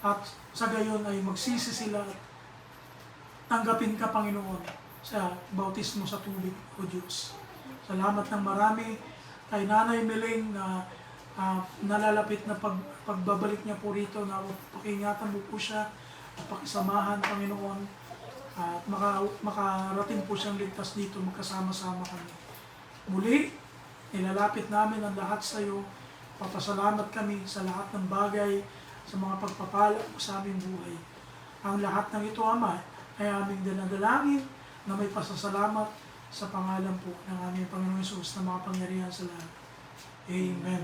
B: at sa gayon ay magsisi sila at tanggapin ka, Panginoon, sa bautismo sa tubig, O Diyos. Salamat ng marami kay Nanay Meling na nalalapit na pagbabalik niya po rito, na pakingatan mo po siya at pakisamahan, Panginoon, at makarating po siyang ligtas dito, magkasama-sama kami. Muli, nilalapit namin ang lahat sa iyo. Papasalamat kami sa lahat ng bagay, sa mga pagpapala mo sa aming buhay. Ang lahat ng ito, Ama, ay aming dinadalangin na may pasasalamat sa pangalan po ng aming Panginoon Hesus na makapangyarihan sa lahat. Amen.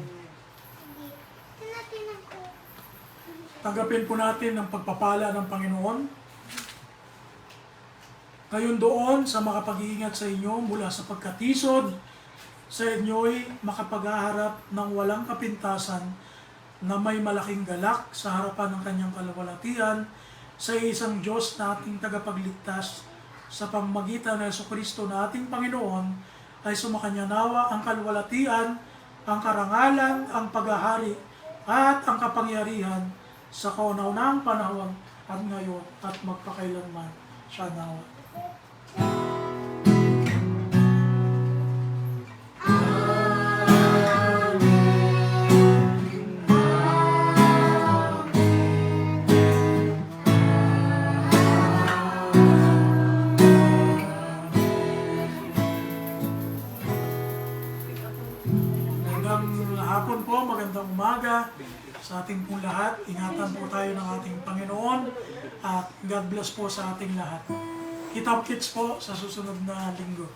B: Tanggapin po natin ang pagpapala ng Panginoon. Ngayon doon sa makapag-iingat sa inyo mula sa pagkatisod, sa inyo'y makapag-aharap ng walang kapintasan na may malaking galak sa harapan ng kanyang kalawalatian sa isang Diyos na ating tagapagligtas sa pamamagitan ng Jesucristo na ating Panginoon, ay sumakanya nawa ang kalawalatian, ang karangalan, ang paghahari at ang kapangyarihan sa kauna-unahang panahon at ngayon at magpakailanman. Siya nawa. Hapon po, magandang umaga sa ating pong lahat. Ingatan po tayo ng ating Panginoon at God bless po sa ating lahat. Kita-kits po sa susunod na linggo.